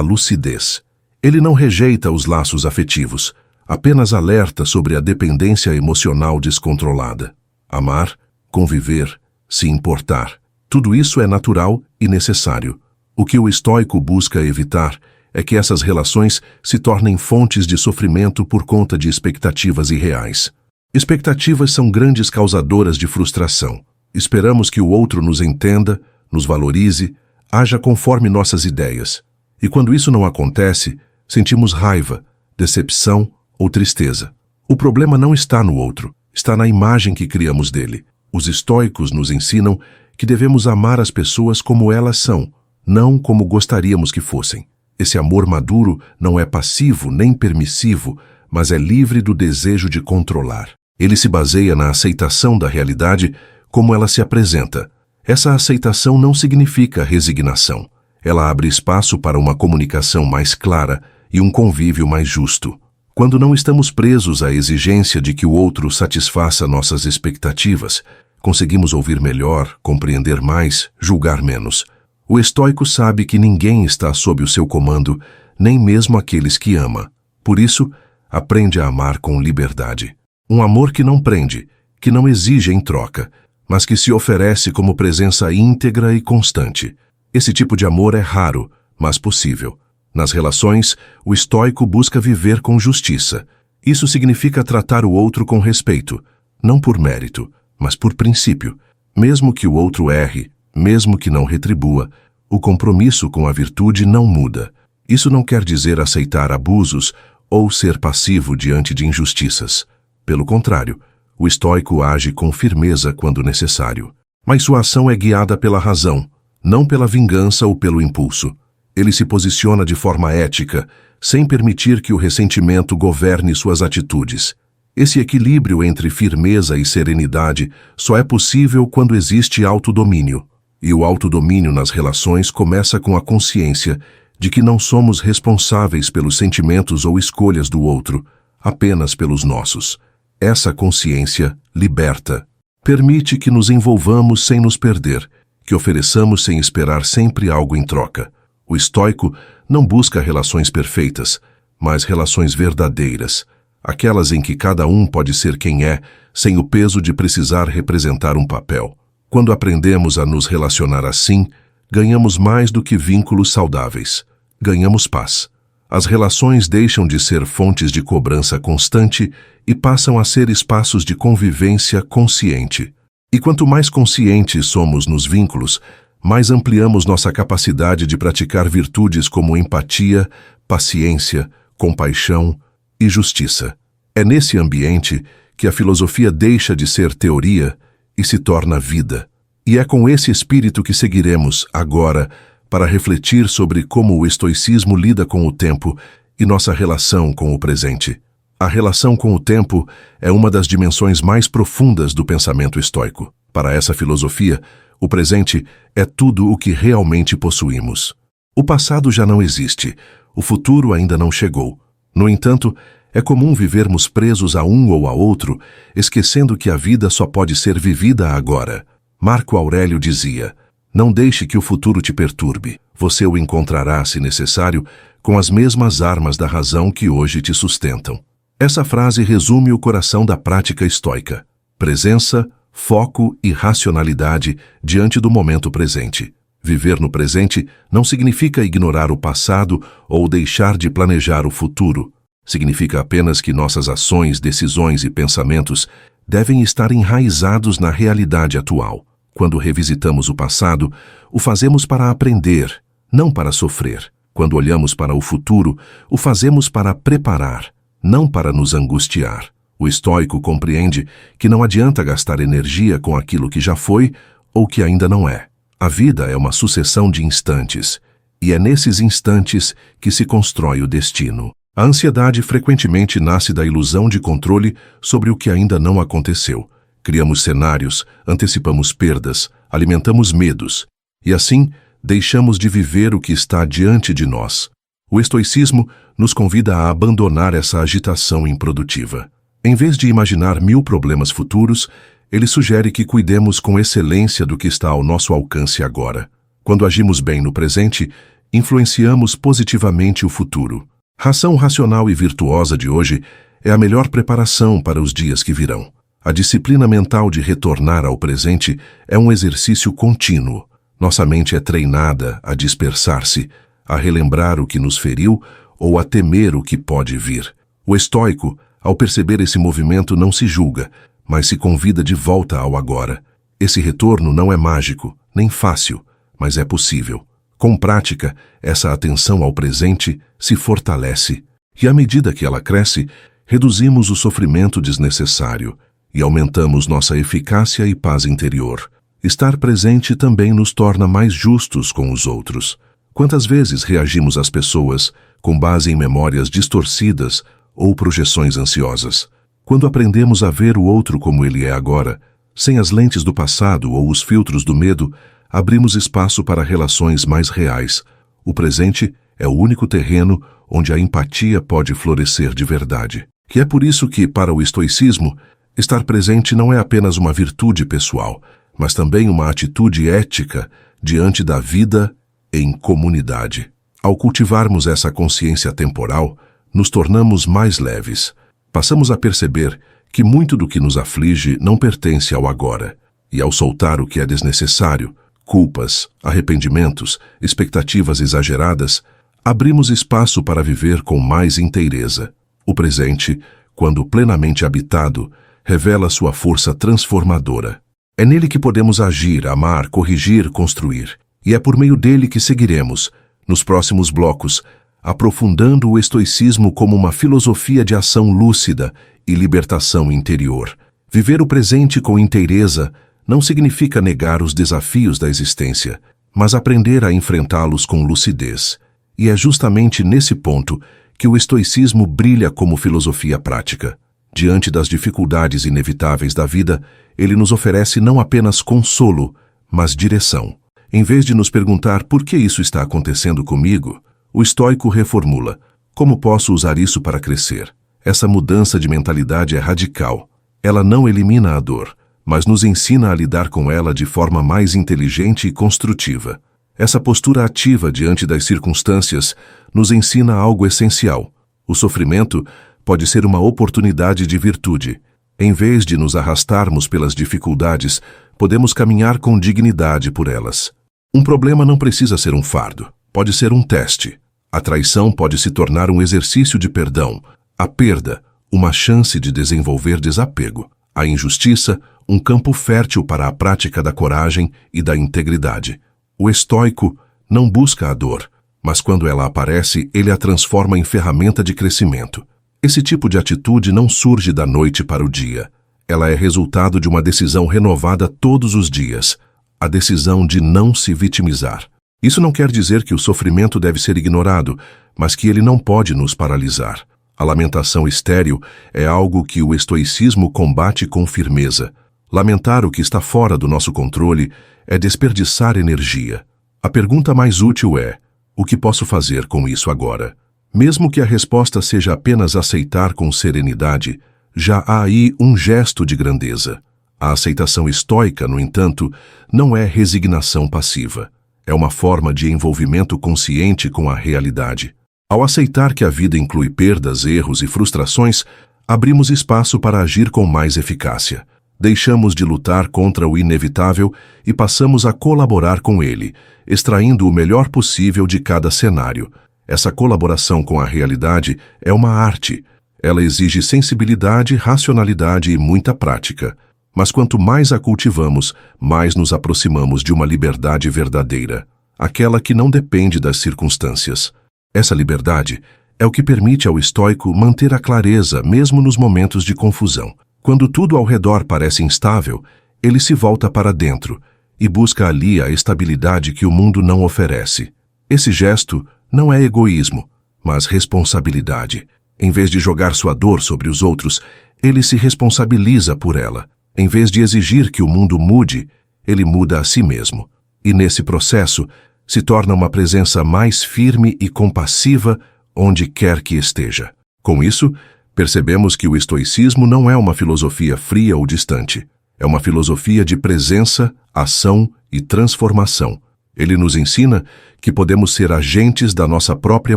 lucidez. Ele não rejeita os laços afetivos, apenas alerta sobre a dependência emocional descontrolada. Amar, conviver, se importar, tudo isso é natural e necessário. O que o estoico busca evitar é que essas relações se tornem fontes de sofrimento por conta de expectativas irreais. Expectativas são grandes causadoras de frustração. Esperamos que o outro nos entenda, nos valorize, haja conforme nossas ideias. E quando isso não acontece, sentimos raiva, decepção ou tristeza. O problema não está no outro, está na imagem que criamos dele. Os estoicos nos ensinam que devemos amar as pessoas como elas são, não como gostaríamos que fossem. Esse amor maduro não é passivo nem permissivo, mas é livre do desejo de controlar. Ele se baseia na aceitação da realidade como ela se apresenta. Essa aceitação não significa resignação. Ela abre espaço para uma comunicação mais clara e um convívio mais justo. Quando não estamos presos à exigência de que o outro satisfaça nossas expectativas, conseguimos ouvir melhor, compreender mais, julgar menos. O estoico sabe que ninguém está sob o seu comando, nem mesmo aqueles que ama. Por isso, aprende a amar com liberdade. Um amor que não prende, que não exige em troca, mas que se oferece como presença íntegra e constante. Esse tipo de amor é raro, mas possível. Nas relações, o estoico busca viver com justiça. Isso significa tratar o outro com respeito, não por mérito, mas por princípio. Mesmo que o outro erre, mesmo que não retribua, o compromisso com a virtude não muda. Isso não quer dizer aceitar abusos ou ser passivo diante de injustiças. Pelo contrário, o estoico age com firmeza quando necessário. Mas sua ação é guiada pela razão, não pela vingança ou pelo impulso. Ele se posiciona de forma ética, sem permitir que o ressentimento governe suas atitudes. Esse equilíbrio entre firmeza e serenidade só é possível quando existe autodomínio. E o autodomínio nas relações começa com a consciência de que não somos responsáveis pelos sentimentos ou escolhas do outro, apenas pelos nossos. Essa consciência liberta. Permite que nos envolvamos sem nos perder, que ofereçamos sem esperar sempre algo em troca. O estoico não busca relações perfeitas, mas relações verdadeiras, aquelas em que cada um pode ser quem é, sem o peso de precisar representar um papel. Quando aprendemos a nos relacionar assim, ganhamos mais do que vínculos saudáveis. Ganhamos paz. As relações deixam de ser fontes de cobrança constante e passam a ser espaços de convivência consciente. E quanto mais conscientes somos nos vínculos, mais ampliamos nossa capacidade de praticar virtudes como empatia, paciência, compaixão e justiça. É nesse ambiente que a filosofia deixa de ser teoria e se torna vida. E é com esse espírito que seguiremos, agora, para refletir sobre como o estoicismo lida com o tempo e nossa relação com o presente. A relação com o tempo é uma das dimensões mais profundas do pensamento estoico. Para essa filosofia, o presente é tudo o que realmente possuímos. O passado já não existe, o futuro ainda não chegou. No entanto, é comum vivermos presos a um ou a outro, esquecendo que a vida só pode ser vivida agora. Marco Aurélio dizia: "Não deixe que o futuro te perturbe. Você o encontrará, se necessário, com as mesmas armas da razão que hoje te sustentam." Essa frase resume o coração da prática estoica: presença, foco e racionalidade diante do momento presente. Viver no presente não significa ignorar o passado ou deixar de planejar o futuro. Significa apenas que nossas ações, decisões e pensamentos devem estar enraizados na realidade atual. Quando revisitamos o passado, o fazemos para aprender, não para sofrer. Quando olhamos para o futuro, o fazemos para preparar, não para nos angustiar. O estoico compreende que não adianta gastar energia com aquilo que já foi ou que ainda não é. A vida é uma sucessão de instantes, e é nesses instantes que se constrói o destino. A ansiedade frequentemente nasce da ilusão de controle sobre o que ainda não aconteceu. Criamos cenários, antecipamos perdas, alimentamos medos, e assim deixamos de viver o que está diante de nós. O estoicismo nos convida a abandonar essa agitação improdutiva. Em vez de imaginar 1000 problemas futuros, ele sugere que cuidemos com excelência do que está ao nosso alcance agora. Quando agimos bem no presente, influenciamos positivamente o futuro. A ação racional e virtuosa de hoje é a melhor preparação para os dias que virão. A disciplina mental de retornar ao presente é um exercício contínuo. Nossa mente é treinada a dispersar-se, a relembrar o que nos feriu ou a temer o que pode vir. O estoico, ao perceber esse movimento, não se julga, mas se convida de volta ao agora. Esse retorno não é mágico, nem fácil, mas é possível. Com prática, essa atenção ao presente se fortalece, e à medida que ela cresce, reduzimos o sofrimento desnecessário e aumentamos nossa eficácia e paz interior. Estar presente também nos torna mais justos com os outros. Quantas vezes reagimos às pessoas com base em memórias distorcidas ou projeções ansiosas? Quando aprendemos a ver o outro como ele é agora, sem as lentes do passado ou os filtros do medo, abrimos espaço para relações mais reais. O presente é o único terreno onde a empatia pode florescer de verdade. E é por isso que, para o estoicismo, estar presente não é apenas uma virtude pessoal, mas também uma atitude ética diante da vida em comunidade. Ao cultivarmos essa consciência temporal, nos tornamos mais leves. Passamos a perceber que muito do que nos aflige não pertence ao agora, e ao soltar o que é desnecessário, culpas, arrependimentos, expectativas exageradas, abrimos espaço para viver com mais inteireza. O presente, quando plenamente habitado, revela sua força transformadora. É nele que podemos agir, amar, corrigir, construir. E é por meio dele que seguiremos, nos próximos blocos, aprofundando o estoicismo como uma filosofia de ação lúcida e libertação interior. Viver o presente com inteireza não significa negar os desafios da existência, mas aprender a enfrentá-los com lucidez. E é justamente nesse ponto que o estoicismo brilha como filosofia prática. Diante das dificuldades inevitáveis da vida, ele nos oferece não apenas consolo, mas direção. Em vez de nos perguntar por que isso está acontecendo comigo, o estoico reformula: como posso usar isso para crescer? Essa mudança de mentalidade é radical. Ela não elimina a dor, mas nos ensina a lidar com ela de forma mais inteligente e construtiva. Essa postura ativa diante das circunstâncias nos ensina algo essencial. O sofrimento pode ser uma oportunidade de virtude. Em vez de nos arrastarmos pelas dificuldades, podemos caminhar com dignidade por elas. Um problema não precisa ser um fardo, pode ser um teste. A traição pode se tornar um exercício de perdão, a perda, uma chance de desenvolver desapego, a injustiça, um campo fértil para a prática da coragem e da integridade. O estoico não busca a dor, mas quando ela aparece, ele a transforma em ferramenta de crescimento. Esse tipo de atitude não surge da noite para o dia. Ela é resultado de uma decisão renovada todos os dias, a decisão de não se vitimizar. Isso não quer dizer que o sofrimento deve ser ignorado, mas que ele não pode nos paralisar. A lamentação estéril é algo que o estoicismo combate com firmeza. Lamentar o que está fora do nosso controle é desperdiçar energia. A pergunta mais útil é: o que posso fazer com isso agora? Mesmo que a resposta seja apenas aceitar com serenidade, já há aí um gesto de grandeza. A aceitação estoica, no entanto, não é resignação passiva. É uma forma de envolvimento consciente com a realidade. Ao aceitar que a vida inclui perdas, erros e frustrações, abrimos espaço para agir com mais eficácia. Deixamos de lutar contra o inevitável e passamos a colaborar com ele, extraindo o melhor possível de cada cenário. Essa colaboração com a realidade é uma arte. Ela exige sensibilidade, racionalidade e muita prática. Mas quanto mais a cultivamos, mais nos aproximamos de uma liberdade verdadeira, aquela que não depende das circunstâncias. Essa liberdade é o que permite ao estoico manter a clareza mesmo nos momentos de confusão. Quando tudo ao redor parece instável, ele se volta para dentro e busca ali a estabilidade que o mundo não oferece. Esse gesto não é egoísmo, mas responsabilidade. Em vez de jogar sua dor sobre os outros, ele se responsabiliza por ela. Em vez de exigir que o mundo mude, ele muda a si mesmo. E nesse processo, se torna uma presença mais firme e compassiva onde quer que esteja. Com isso, percebemos que o estoicismo não é uma filosofia fria ou distante. É uma filosofia de presença, ação e transformação. Ele nos ensina que podemos ser agentes da nossa própria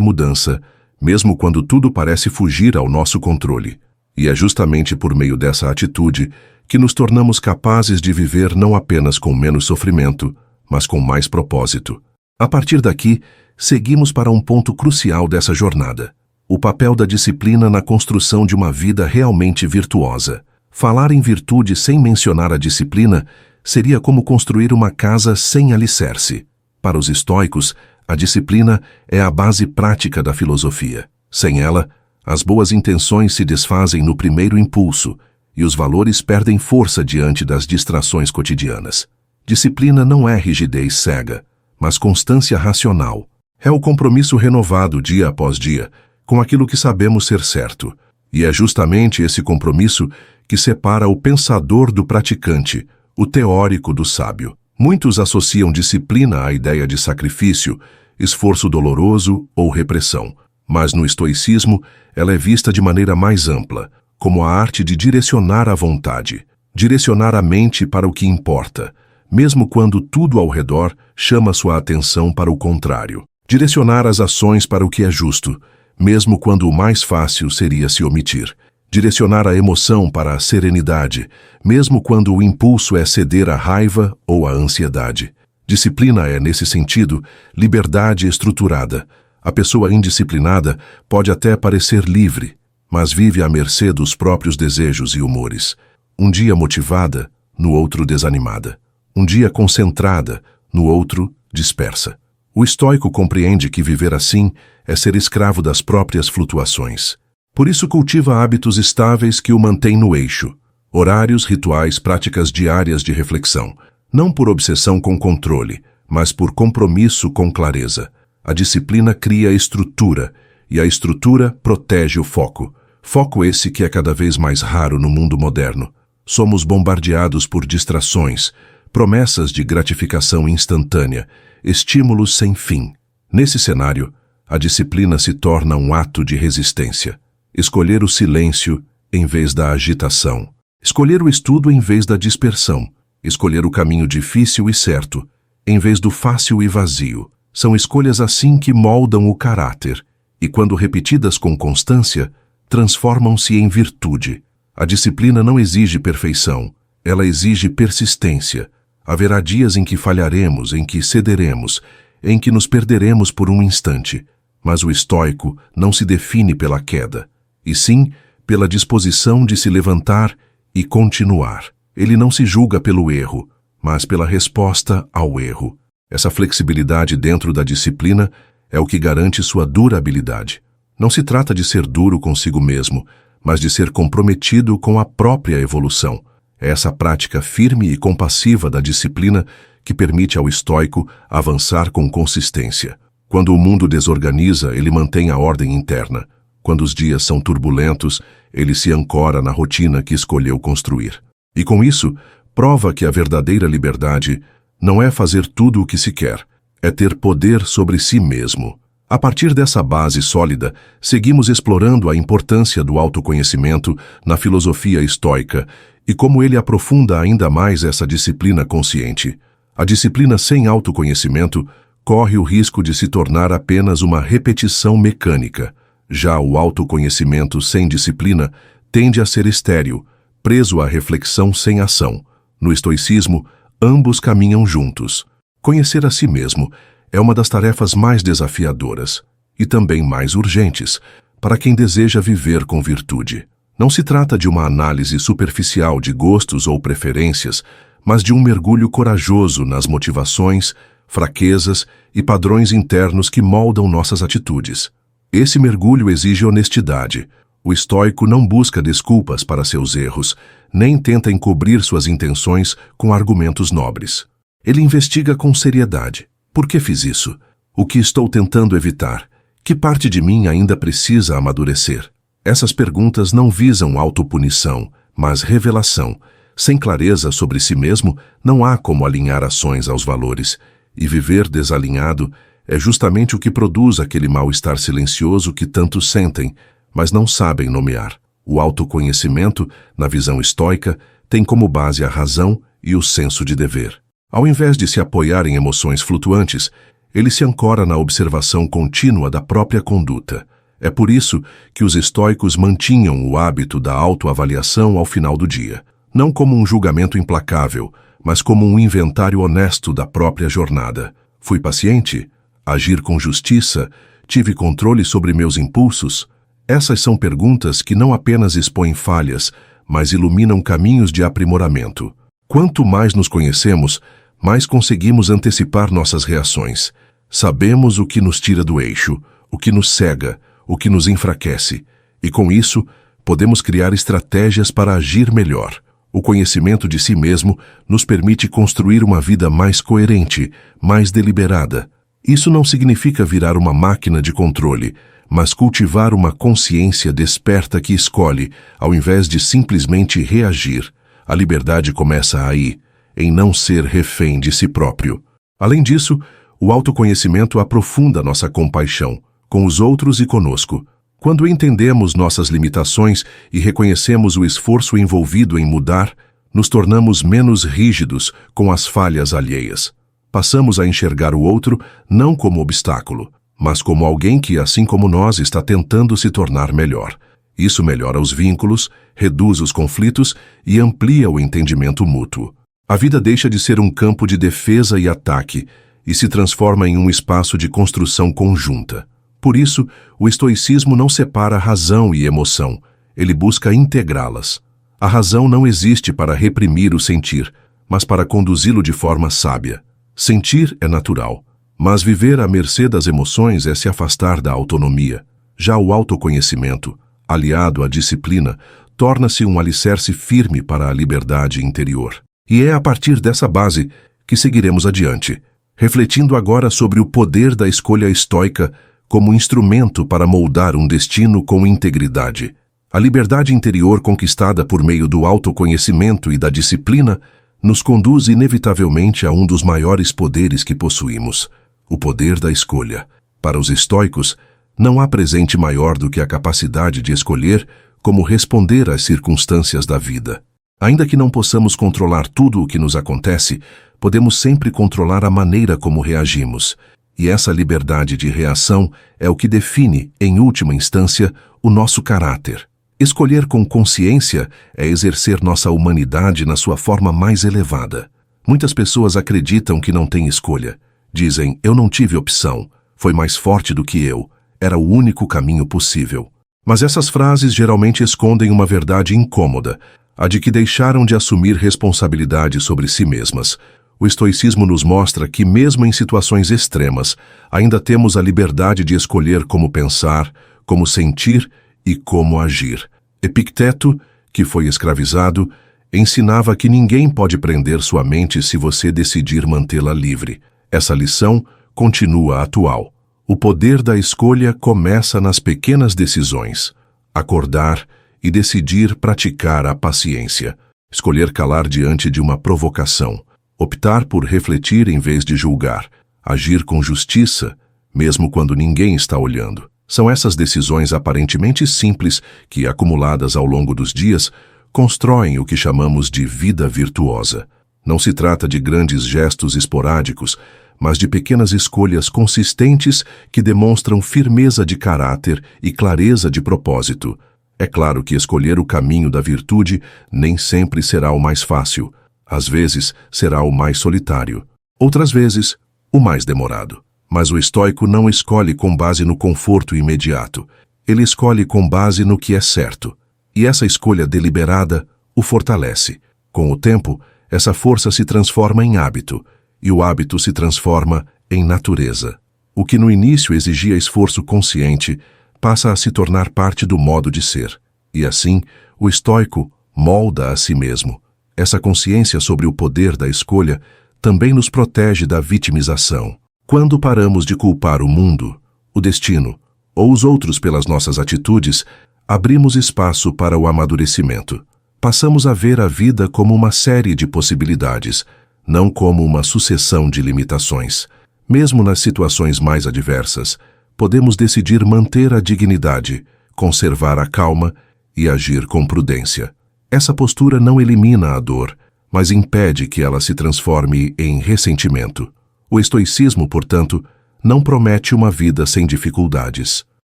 mudança, mesmo quando tudo parece fugir ao nosso controle. E é justamente por meio dessa atitude que nos tornamos capazes de viver não apenas com menos sofrimento, mas com mais propósito. A partir daqui, seguimos para um ponto crucial dessa jornada: o papel da disciplina na construção de uma vida realmente virtuosa. Falar em virtude sem mencionar a disciplina seria como construir uma casa sem alicerce. Para os estoicos, a disciplina é a base prática da filosofia. Sem ela, as boas intenções se desfazem no primeiro impulso e os valores perdem força diante das distrações cotidianas. Disciplina não é rigidez cega, mas constância racional. É o compromisso renovado dia após dia com aquilo que sabemos ser certo. E é justamente esse compromisso que separa o pensador do praticante, o teórico do sábio. Muitos associam disciplina à ideia de sacrifício, esforço doloroso ou repressão. Mas no estoicismo, ela é vista de maneira mais ampla, como a arte de direcionar a vontade, direcionar a mente para o que importa, mesmo quando tudo ao redor chama sua atenção para o contrário. Direcionar as ações para o que é justo, mesmo quando o mais fácil seria se omitir. Direcionar a emoção para a serenidade, mesmo quando o impulso é ceder à raiva ou à ansiedade. Disciplina é, nesse sentido, liberdade estruturada. A pessoa indisciplinada pode até parecer livre, mas vive à mercê dos próprios desejos e humores. Um dia motivada, no outro desanimada. Um dia concentrada, no outro dispersa. O estoico compreende que viver assim é ser escravo das próprias flutuações. Por isso cultiva hábitos estáveis que o mantêm no eixo. Horários, rituais, práticas diárias de reflexão. Não por obsessão com controle, mas por compromisso com clareza. A disciplina cria estrutura, e a estrutura protege o foco. Foco esse que é cada vez mais raro no mundo moderno. Somos bombardeados por distrações, promessas de gratificação instantânea, estímulos sem fim. Nesse cenário, a disciplina se torna um ato de resistência. Escolher o silêncio em vez da agitação. Escolher o estudo em vez da dispersão. Escolher o caminho difícil e certo, em vez do fácil e vazio. São escolhas assim que moldam o caráter, e quando repetidas com constância, transformam-se em virtude. A disciplina não exige perfeição, ela exige persistência. Haverá dias em que falharemos, em que cederemos, em que nos perderemos por um instante, mas o estoico não se define pela queda, e sim pela disposição de se levantar e continuar. Ele não se julga pelo erro, mas pela resposta ao erro. Essa flexibilidade dentro da disciplina é o que garante sua durabilidade. Não se trata de ser duro consigo mesmo, mas de ser comprometido com a própria evolução. É essa prática firme e compassiva da disciplina que permite ao estoico avançar com consistência. Quando o mundo desorganiza, ele mantém a ordem interna. Quando os dias são turbulentos, ele se ancora na rotina que escolheu construir. E com isso, prova que a verdadeira liberdade não é fazer tudo o que se quer, é ter poder sobre si mesmo. A partir dessa base sólida, seguimos explorando a importância do autoconhecimento na filosofia estoica e como ele aprofunda ainda mais essa disciplina consciente. A disciplina sem autoconhecimento corre o risco de se tornar apenas uma repetição mecânica. Já o autoconhecimento sem disciplina tende a ser estéril, preso à reflexão sem ação. No estoicismo, ambos caminham juntos. Conhecer a si mesmo é uma das tarefas mais desafiadoras e também mais urgentes para quem deseja viver com virtude. Não se trata de uma análise superficial de gostos ou preferências, mas de um mergulho corajoso nas motivações, fraquezas e padrões internos que moldam nossas atitudes. Esse mergulho exige honestidade. O estoico não busca desculpas para seus erros, nem tenta encobrir suas intenções com argumentos nobres. Ele investiga com seriedade. Por que fiz isso? O que estou tentando evitar? Que parte de mim ainda precisa amadurecer? Essas perguntas não visam autopunição, mas revelação. Sem clareza sobre si mesmo, não há como alinhar ações aos valores. E viver desalinhado é justamente o que produz aquele mal-estar silencioso que tantos sentem, mas não sabem nomear. O autoconhecimento, na visão estoica, tem como base a razão e o senso de dever. Ao invés de se apoiar em emoções flutuantes, ele se ancora na observação contínua da própria conduta. É por isso que os estoicos mantinham o hábito da autoavaliação ao final do dia, não como um julgamento implacável, mas como um inventário honesto da própria jornada. Fui paciente? Agir com justiça? Tive controle sobre meus impulsos? Essas são perguntas que não apenas expõem falhas, mas iluminam caminhos de aprimoramento. Quanto mais nos conhecemos, mais conseguimos antecipar nossas reações. Sabemos o que nos tira do eixo, o que nos cega, o que nos enfraquece, e com isso, podemos criar estratégias para agir melhor. O conhecimento de si mesmo nos permite construir uma vida mais coerente, mais deliberada. Isso não significa virar uma máquina de controle, mas cultivar uma consciência desperta que escolhe, ao invés de simplesmente reagir. A liberdade começa aí, em não ser refém de si próprio. Além disso, o autoconhecimento aprofunda nossa compaixão, com os outros e conosco. Quando entendemos nossas limitações e reconhecemos o esforço envolvido em mudar, nos tornamos menos rígidos com as falhas alheias. Passamos a enxergar o outro não como obstáculo, mas como alguém que, assim como nós, está tentando se tornar melhor. Isso melhora os vínculos, reduz os conflitos e amplia o entendimento mútuo. A vida deixa de ser um campo de defesa e ataque e se transforma em um espaço de construção conjunta. Por isso, o estoicismo não separa razão e emoção, ele busca integrá-las. A razão não existe para reprimir o sentir, mas para conduzi-lo de forma sábia. Sentir é natural, mas viver à mercê das emoções é se afastar da autonomia. Já o autoconhecimento, aliado à disciplina, torna-se um alicerce firme para a liberdade interior. E é a partir dessa base que seguiremos adiante, refletindo agora sobre o poder da escolha estoica como instrumento para moldar um destino com integridade. A liberdade interior conquistada por meio do autoconhecimento e da disciplina nos conduz inevitavelmente a um dos maiores poderes que possuímos, o poder da escolha. Para os estoicos, não há presente maior do que a capacidade de escolher como responder às circunstâncias da vida. Ainda que não possamos controlar tudo o que nos acontece, podemos sempre controlar a maneira como reagimos. E essa liberdade de reação é o que define, em última instância, o nosso caráter. Escolher com consciência é exercer nossa humanidade na sua forma mais elevada. Muitas pessoas acreditam que não têm escolha. Dizem, eu não tive opção, foi mais forte do que eu, era o único caminho possível. Mas essas frases geralmente escondem uma verdade incômoda, a de que deixaram de assumir responsabilidade sobre si mesmas. O estoicismo nos mostra que, mesmo em situações extremas, ainda temos a liberdade de escolher como pensar, como sentir e como agir. Epicteto, que foi escravizado, ensinava que ninguém pode prender sua mente se você decidir mantê-la livre. Essa lição continua atual. O poder da escolha começa nas pequenas decisões. Acordar e decidir praticar a paciência. Escolher calar diante de uma provocação. Optar por refletir em vez de julgar. Agir com justiça, mesmo quando ninguém está olhando. São essas decisões aparentemente simples que, acumuladas ao longo dos dias, constroem o que chamamos de vida virtuosa. Não se trata de grandes gestos esporádicos, mas de pequenas escolhas consistentes que demonstram firmeza de caráter e clareza de propósito. É claro que escolher o caminho da virtude nem sempre será o mais fácil. Às vezes, será o mais solitário. Outras vezes, o mais demorado. Mas o estoico não escolhe com base no conforto imediato. Ele escolhe com base no que é certo. E essa escolha deliberada o fortalece. Com o tempo, essa força se transforma em hábito, e o hábito se transforma em natureza. O que no início exigia esforço consciente, passa a se tornar parte do modo de ser. E assim, o estoico molda a si mesmo. Essa consciência sobre o poder da escolha também nos protege da vitimização. Quando paramos de culpar o mundo, o destino ou os outros pelas nossas atitudes, abrimos espaço para o amadurecimento. Passamos a ver a vida como uma série de possibilidades, não como uma sucessão de limitações. Mesmo nas situações mais adversas, podemos decidir manter a dignidade, conservar a calma e agir com prudência. Essa postura não elimina a dor, mas impede que ela se transforme em ressentimento. O estoicismo, portanto, não promete uma vida sem dificuldades.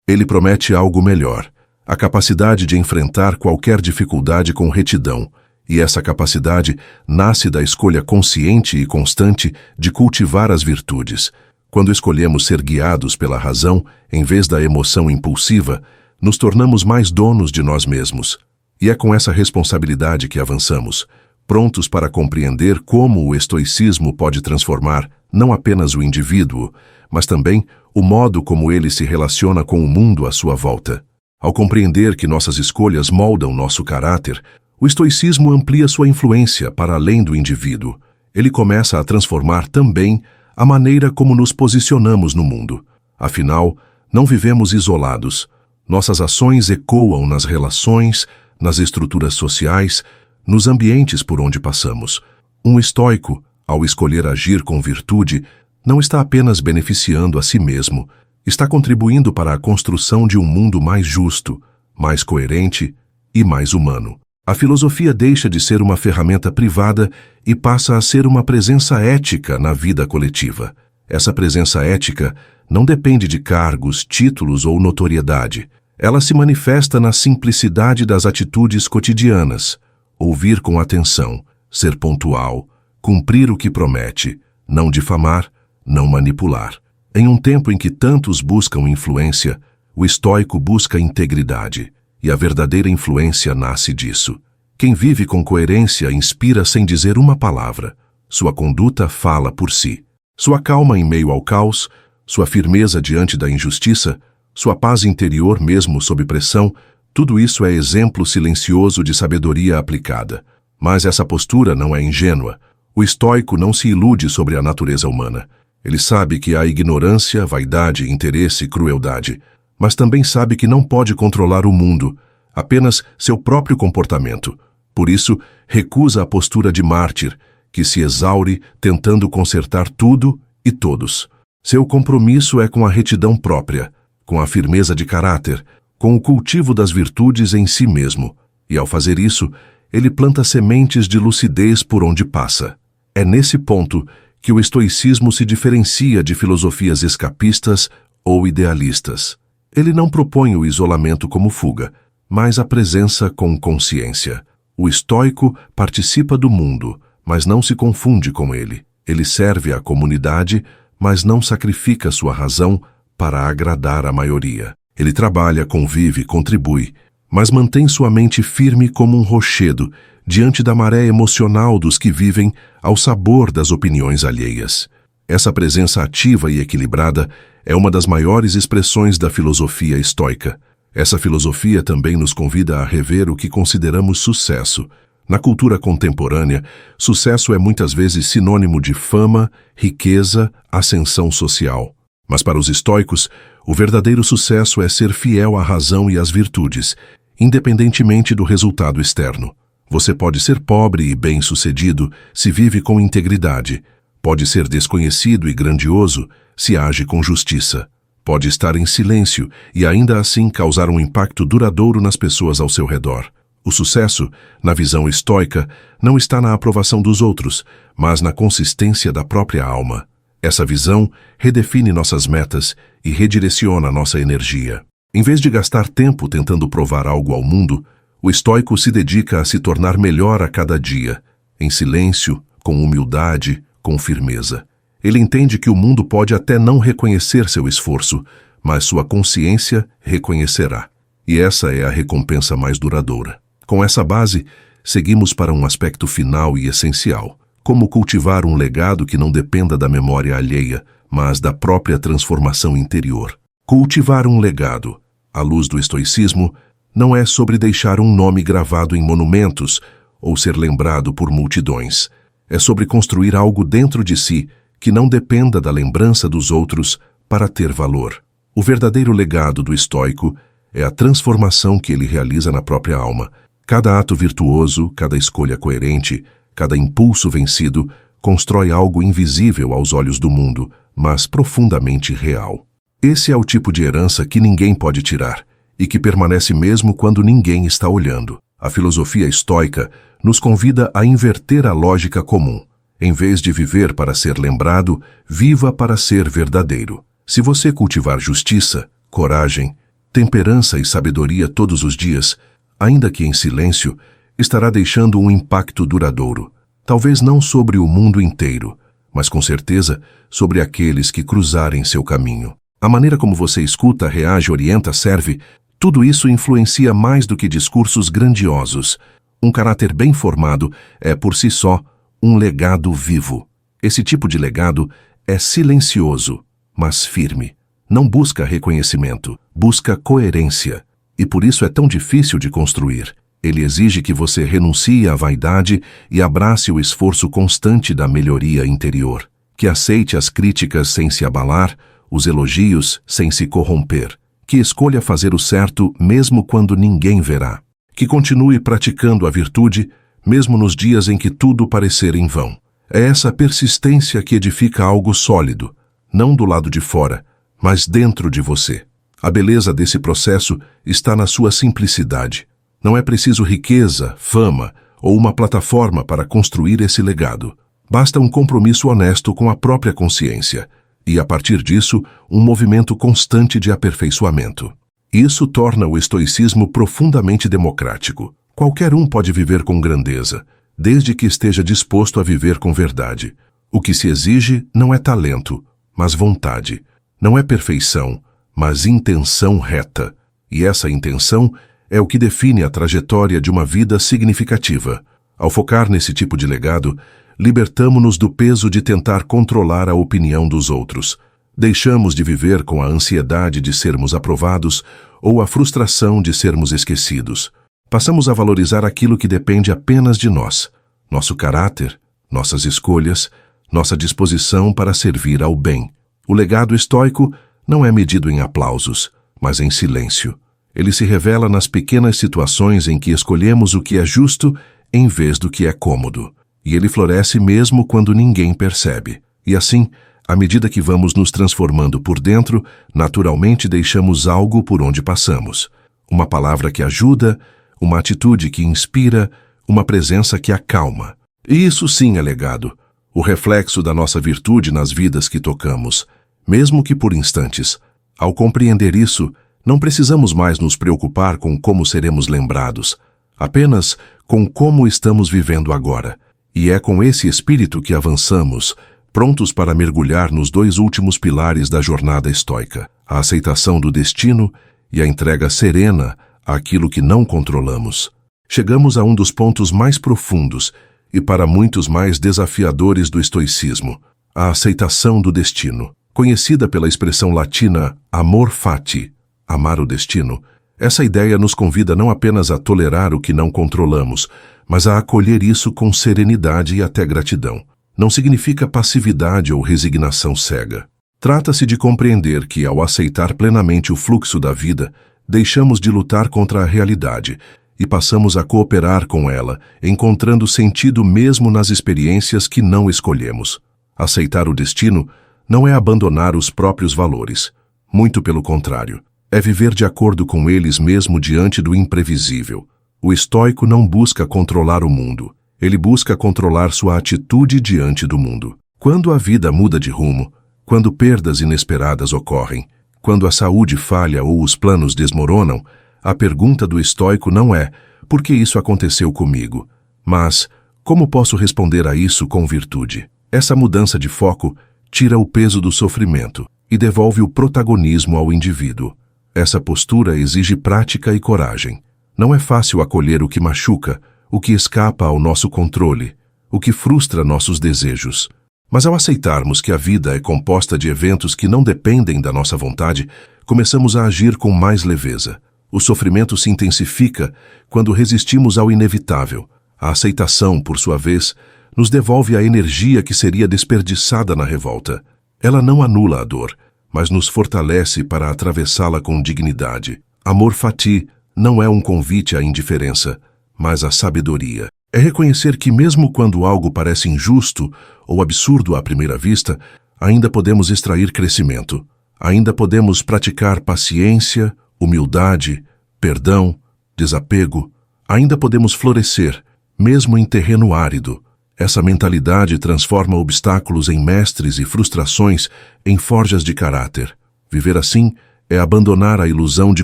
Ele promete algo melhor, a capacidade de enfrentar qualquer dificuldade com retidão, e essa capacidade nasce da escolha consciente e constante de cultivar as virtudes. Quando escolhemos ser guiados pela razão, em vez da emoção impulsiva, nos tornamos mais donos de nós mesmos. E é com essa responsabilidade que avançamos, prontos para compreender como o estoicismo pode transformar não apenas o indivíduo, mas também o modo como ele se relaciona com o mundo à sua volta. Ao compreender que nossas escolhas moldam nosso caráter, o estoicismo amplia sua influência para além do indivíduo. Ele começa a transformar também a maneira como nos posicionamos no mundo. Afinal, não vivemos isolados. Nossas ações ecoam nas relações, nas estruturas sociais, nos ambientes por onde passamos. Um estoico, ao escolher agir com virtude, não está apenas beneficiando a si mesmo, está contribuindo para a construção de um mundo mais justo, mais coerente e mais humano. A filosofia deixa de ser uma ferramenta privada e passa a ser uma presença ética na vida coletiva. Essa presença ética não depende de cargos, títulos ou notoriedade. Ela se manifesta na simplicidade das atitudes cotidianas: ouvir com atenção, ser pontual, cumprir o que promete, não difamar, não manipular. Em um tempo em que tantos buscam influência, o estoico busca integridade, e a verdadeira influência nasce disso. Quem vive com coerência inspira sem dizer uma palavra. Sua conduta fala por si. Sua calma em meio ao caos, sua firmeza diante da injustiça, sua paz interior mesmo sob pressão, tudo isso é exemplo silencioso de sabedoria aplicada. Mas essa postura não é ingênua. O estoico não se ilude sobre a natureza humana. Ele sabe que há ignorância, vaidade, interesse e crueldade, mas também sabe que não pode controlar o mundo, apenas seu próprio comportamento. Por isso, recusa a postura de mártir, que se exaure tentando consertar tudo e todos. Seu compromisso é com a retidão própria, com a firmeza de caráter, com o cultivo das virtudes em si mesmo, e ao fazer isso, ele planta sementes de lucidez por onde passa. É nesse ponto que o estoicismo se diferencia de filosofias escapistas ou idealistas. Ele não propõe o isolamento como fuga, mas a presença com consciência. O estoico participa do mundo, mas não se confunde com ele. Ele serve à comunidade, mas não sacrifica sua razão para agradar a maioria. Ele trabalha, convive, contribui, mas mantém sua mente firme como um rochedo diante da maré emocional dos que vivem ao sabor das opiniões alheias. Essa presença ativa e equilibrada é uma das maiores expressões da filosofia estoica. Essa filosofia também nos convida a rever o que consideramos sucesso. Na cultura contemporânea, sucesso é muitas vezes sinônimo de fama, riqueza, ascensão social. Mas para os estoicos, o verdadeiro sucesso é ser fiel à razão e às virtudes, independentemente do resultado externo. Você pode ser pobre e bem-sucedido se vive com integridade. Pode ser desconhecido e grandioso se age com justiça. Pode estar em silêncio e ainda assim causar um impacto duradouro nas pessoas ao seu redor. O sucesso, na visão estoica, não está na aprovação dos outros, mas na consistência da própria alma. Essa visão redefine nossas metas e redireciona nossa energia. Em vez de gastar tempo tentando provar algo ao mundo, o estoico se dedica a se tornar melhor a cada dia, em silêncio, com humildade, com firmeza. Ele entende que o mundo pode até não reconhecer seu esforço, mas sua consciência reconhecerá. E essa é a recompensa mais duradoura. Com essa base, seguimos para um aspecto final e essencial: como cultivar um legado que não dependa da memória alheia, mas da própria transformação interior. Cultivar um legado, à luz do estoicismo, não é sobre deixar um nome gravado em monumentos ou ser lembrado por multidões. É sobre construir algo dentro de si que não dependa da lembrança dos outros para ter valor. O verdadeiro legado do estoico é a transformação que ele realiza na própria alma. Cada ato virtuoso, cada escolha coerente, cada impulso vencido constrói algo invisível aos olhos do mundo, mas profundamente real. Esse é o tipo de herança que ninguém pode tirar e que permanece mesmo quando ninguém está olhando. A filosofia estoica nos convida a inverter a lógica comum. Em vez de viver para ser lembrado, viva para ser verdadeiro. Se você cultivar justiça, coragem, temperança e sabedoria todos os dias, ainda que em silêncio, estará deixando um impacto duradouro. Talvez não sobre o mundo inteiro, mas com certeza sobre aqueles que cruzarem seu caminho. A maneira como você escuta, reage, orienta, serve, tudo isso influencia mais do que discursos grandiosos. Um caráter bem formado é, por si só, um legado vivo. Esse tipo de legado é silencioso, mas firme. Não busca reconhecimento, busca coerência. E por isso é tão difícil de construir. Ele exige que você renuncie à vaidade e abrace o esforço constante da melhoria interior. Que aceite as críticas sem se abalar, os elogios sem se corromper. Que escolha fazer o certo mesmo quando ninguém verá. Que continue praticando a virtude, mesmo nos dias em que tudo parecer em vão. É essa persistência que edifica algo sólido, não do lado de fora, mas dentro de você. A beleza desse processo está na sua simplicidade. Não é preciso riqueza, fama ou uma plataforma para construir esse legado. Basta um compromisso honesto com a própria consciência e, a partir disso, um movimento constante de aperfeiçoamento. Isso torna o estoicismo profundamente democrático. Qualquer um pode viver com grandeza, desde que esteja disposto a viver com verdade. O que se exige não é talento, mas vontade. Não é perfeição, mas intenção reta. E essa intenção é o que define a trajetória de uma vida significativa. Ao focar nesse tipo de legado, libertamo-nos do peso de tentar controlar a opinião dos outros. Deixamos de viver com a ansiedade de sermos aprovados ou a frustração de sermos esquecidos. Passamos a valorizar aquilo que depende apenas de nós, nosso caráter, nossas escolhas, nossa disposição para servir ao bem. O legado estoico não é medido em aplausos, mas em silêncio. Ele se revela nas pequenas situações em que escolhemos o que é justo em vez do que é cômodo. E ele floresce mesmo quando ninguém percebe. E assim, à medida que vamos nos transformando por dentro, naturalmente deixamos algo por onde passamos. Uma palavra que ajuda, uma atitude que inspira, uma presença que acalma. E isso sim é legado, o reflexo da nossa virtude nas vidas que tocamos, mesmo que por instantes. Ao compreender isso, não precisamos mais nos preocupar com como seremos lembrados, apenas com como estamos vivendo agora. E é com esse espírito que avançamos, prontos para mergulhar nos dois últimos pilares da jornada estoica, a aceitação do destino e a entrega serena àquilo que não controlamos. Chegamos a um dos pontos mais profundos e para muitos mais desafiadores do estoicismo, a aceitação do destino. Conhecida pela expressão latina amor fati, amar o destino, essa ideia nos convida não apenas a tolerar o que não controlamos, mas a acolher isso com serenidade e até gratidão. Não significa passividade ou resignação cega. Trata-se de compreender que, ao aceitar plenamente o fluxo da vida, deixamos de lutar contra a realidade e passamos a cooperar com ela, encontrando sentido mesmo nas experiências que não escolhemos. Aceitar o destino não é abandonar os próprios valores. Muito pelo contrário. É viver de acordo com eles mesmo diante do imprevisível. O estoico não busca controlar o mundo. Ele busca controlar sua atitude diante do mundo. Quando a vida muda de rumo, quando perdas inesperadas ocorrem, quando a saúde falha ou os planos desmoronam, a pergunta do estoico não é por que isso aconteceu comigo, mas como posso responder a isso com virtude? Essa mudança de foco tira o peso do sofrimento e devolve o protagonismo ao indivíduo. Essa postura exige prática e coragem. Não é fácil acolher o que machuca, o que escapa ao nosso controle, o que frustra nossos desejos. Mas ao aceitarmos que a vida é composta de eventos que não dependem da nossa vontade, começamos a agir com mais leveza. O sofrimento se intensifica quando resistimos ao inevitável. A aceitação, por sua vez, nos devolve a energia que seria desperdiçada na revolta. Ela não anula a dor, mas nos fortalece para atravessá-la com dignidade. Amor fati não é um convite à indiferença, mas à sabedoria. É reconhecer que mesmo quando algo parece injusto ou absurdo à primeira vista, ainda podemos extrair crescimento. Ainda podemos praticar paciência, humildade, perdão, desapego. Ainda podemos florescer, mesmo em terreno árido. Essa mentalidade transforma obstáculos em mestres e frustrações em forjas de caráter. Viver assim é abandonar a ilusão de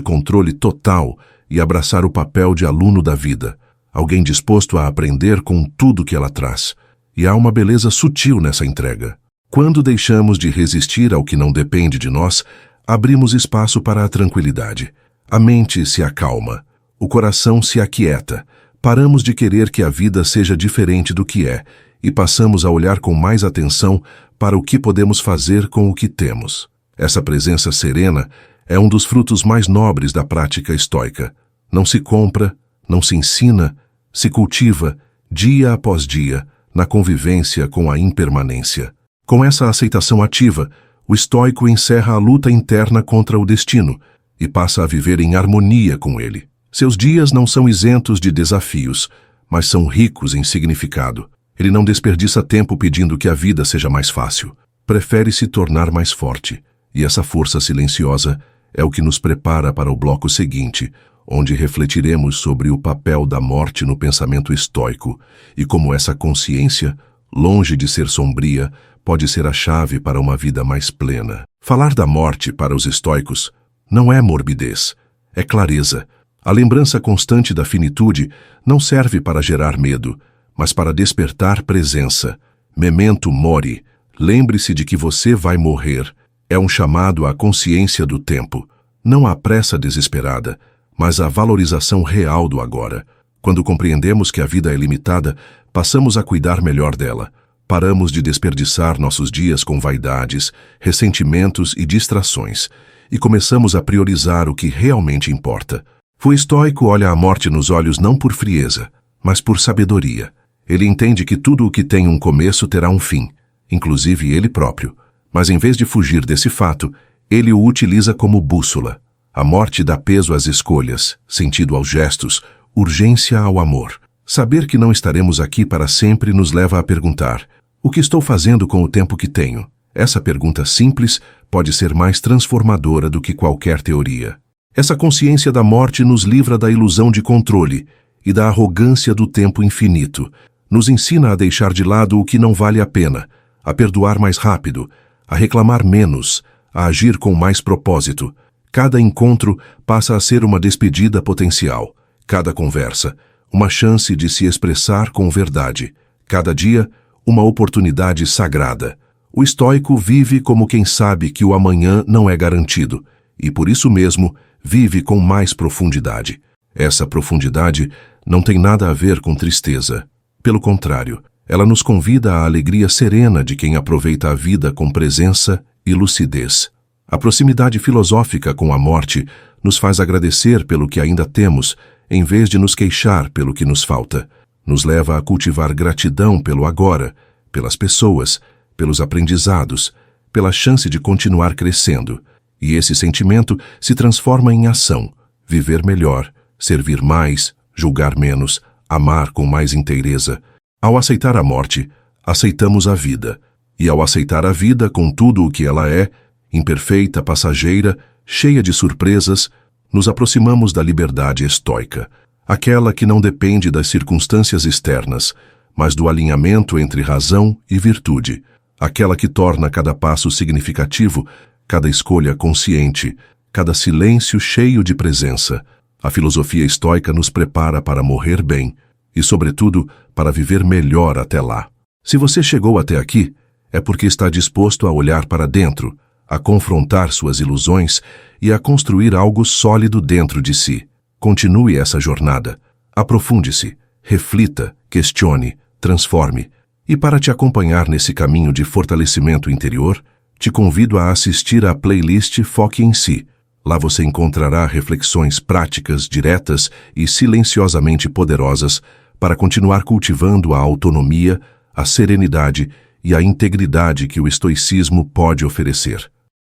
controle total e abraçar o papel de aluno da vida, alguém disposto a aprender com tudo que ela traz. E há uma beleza sutil nessa entrega. Quando deixamos de resistir ao que não depende de nós, abrimos espaço para a tranquilidade. A mente se acalma, o coração se aquieta, paramos de querer que a vida seja diferente do que é e passamos a olhar com mais atenção para o que podemos fazer com o que temos. Essa presença serena é um dos frutos mais nobres da prática estoica. Não se compra, não se ensina, se cultiva, dia após dia, na convivência com a impermanência. Com essa aceitação ativa, o estoico encerra a luta interna contra o destino e passa a viver em harmonia com ele. Seus dias não são isentos de desafios, mas são ricos em significado. Ele não desperdiça tempo pedindo que a vida seja mais fácil. Prefere se tornar mais forte. E essa força silenciosa é o que nos prepara para o bloco seguinte, onde refletiremos sobre o papel da morte no pensamento estoico e como essa consciência, longe de ser sombria, pode ser a chave para uma vida mais plena. Falar da morte para os estoicos não é morbidez, é clareza. A lembrança constante da finitude não serve para gerar medo, mas para despertar presença. Memento mori, lembre-se de que você vai morrer. É um chamado à consciência do tempo. Não à pressa desesperada, mas à valorização real do agora. Quando compreendemos que a vida é limitada, passamos a cuidar melhor dela. Paramos de desperdiçar nossos dias com vaidades, ressentimentos e distrações, e começamos a priorizar o que realmente importa. O estoico olha a morte nos olhos não por frieza, mas por sabedoria. Ele entende que tudo o que tem um começo terá um fim, inclusive ele próprio. Mas em vez de fugir desse fato, ele o utiliza como bússola. A morte dá peso às escolhas, sentido aos gestos, urgência ao amor. Saber que não estaremos aqui para sempre nos leva a perguntar: o que estou fazendo com o tempo que tenho? Essa pergunta simples pode ser mais transformadora do que qualquer teoria. Essa consciência da morte nos livra da ilusão de controle e da arrogância do tempo infinito. Nos ensina a deixar de lado o que não vale a pena, a perdoar mais rápido, a reclamar menos, a agir com mais propósito. Cada encontro passa a ser uma despedida potencial. Cada conversa, uma chance de se expressar com verdade. Cada dia, uma oportunidade sagrada. O estoico vive como quem sabe que o amanhã não é garantido, e por isso mesmo vive com mais profundidade. Essa profundidade não tem nada a ver com tristeza. Pelo contrário, ela nos convida à alegria serena de quem aproveita a vida com presença e lucidez. A proximidade filosófica com a morte nos faz agradecer pelo que ainda temos, em vez de nos queixar pelo que nos falta. Nos leva a cultivar gratidão pelo agora, pelas pessoas, pelos aprendizados, pela chance de continuar crescendo. E esse sentimento se transforma em ação: viver melhor, servir mais, julgar menos, amar com mais inteireza. Ao aceitar a morte, aceitamos a vida. E ao aceitar a vida com tudo o que ela é, imperfeita, passageira, cheia de surpresas, nos aproximamos da liberdade estoica, aquela que não depende das circunstâncias externas, mas do alinhamento entre razão e virtude, aquela que torna cada passo significativo, cada escolha consciente, cada silêncio cheio de presença. A filosofia estoica nos prepara para morrer bem e, sobretudo, para viver melhor até lá. Se você chegou até aqui, é porque está disposto a olhar para dentro, a confrontar suas ilusões e a construir algo sólido dentro de si. Continue essa jornada. Aprofunde-se, reflita, questione, transforme. E para te acompanhar nesse caminho de fortalecimento interior, te convido a assistir à playlist Foque em Si. Lá você encontrará reflexões práticas, diretas e silenciosamente poderosas para continuar cultivando a autonomia, a serenidade e a integridade que o estoicismo pode oferecer.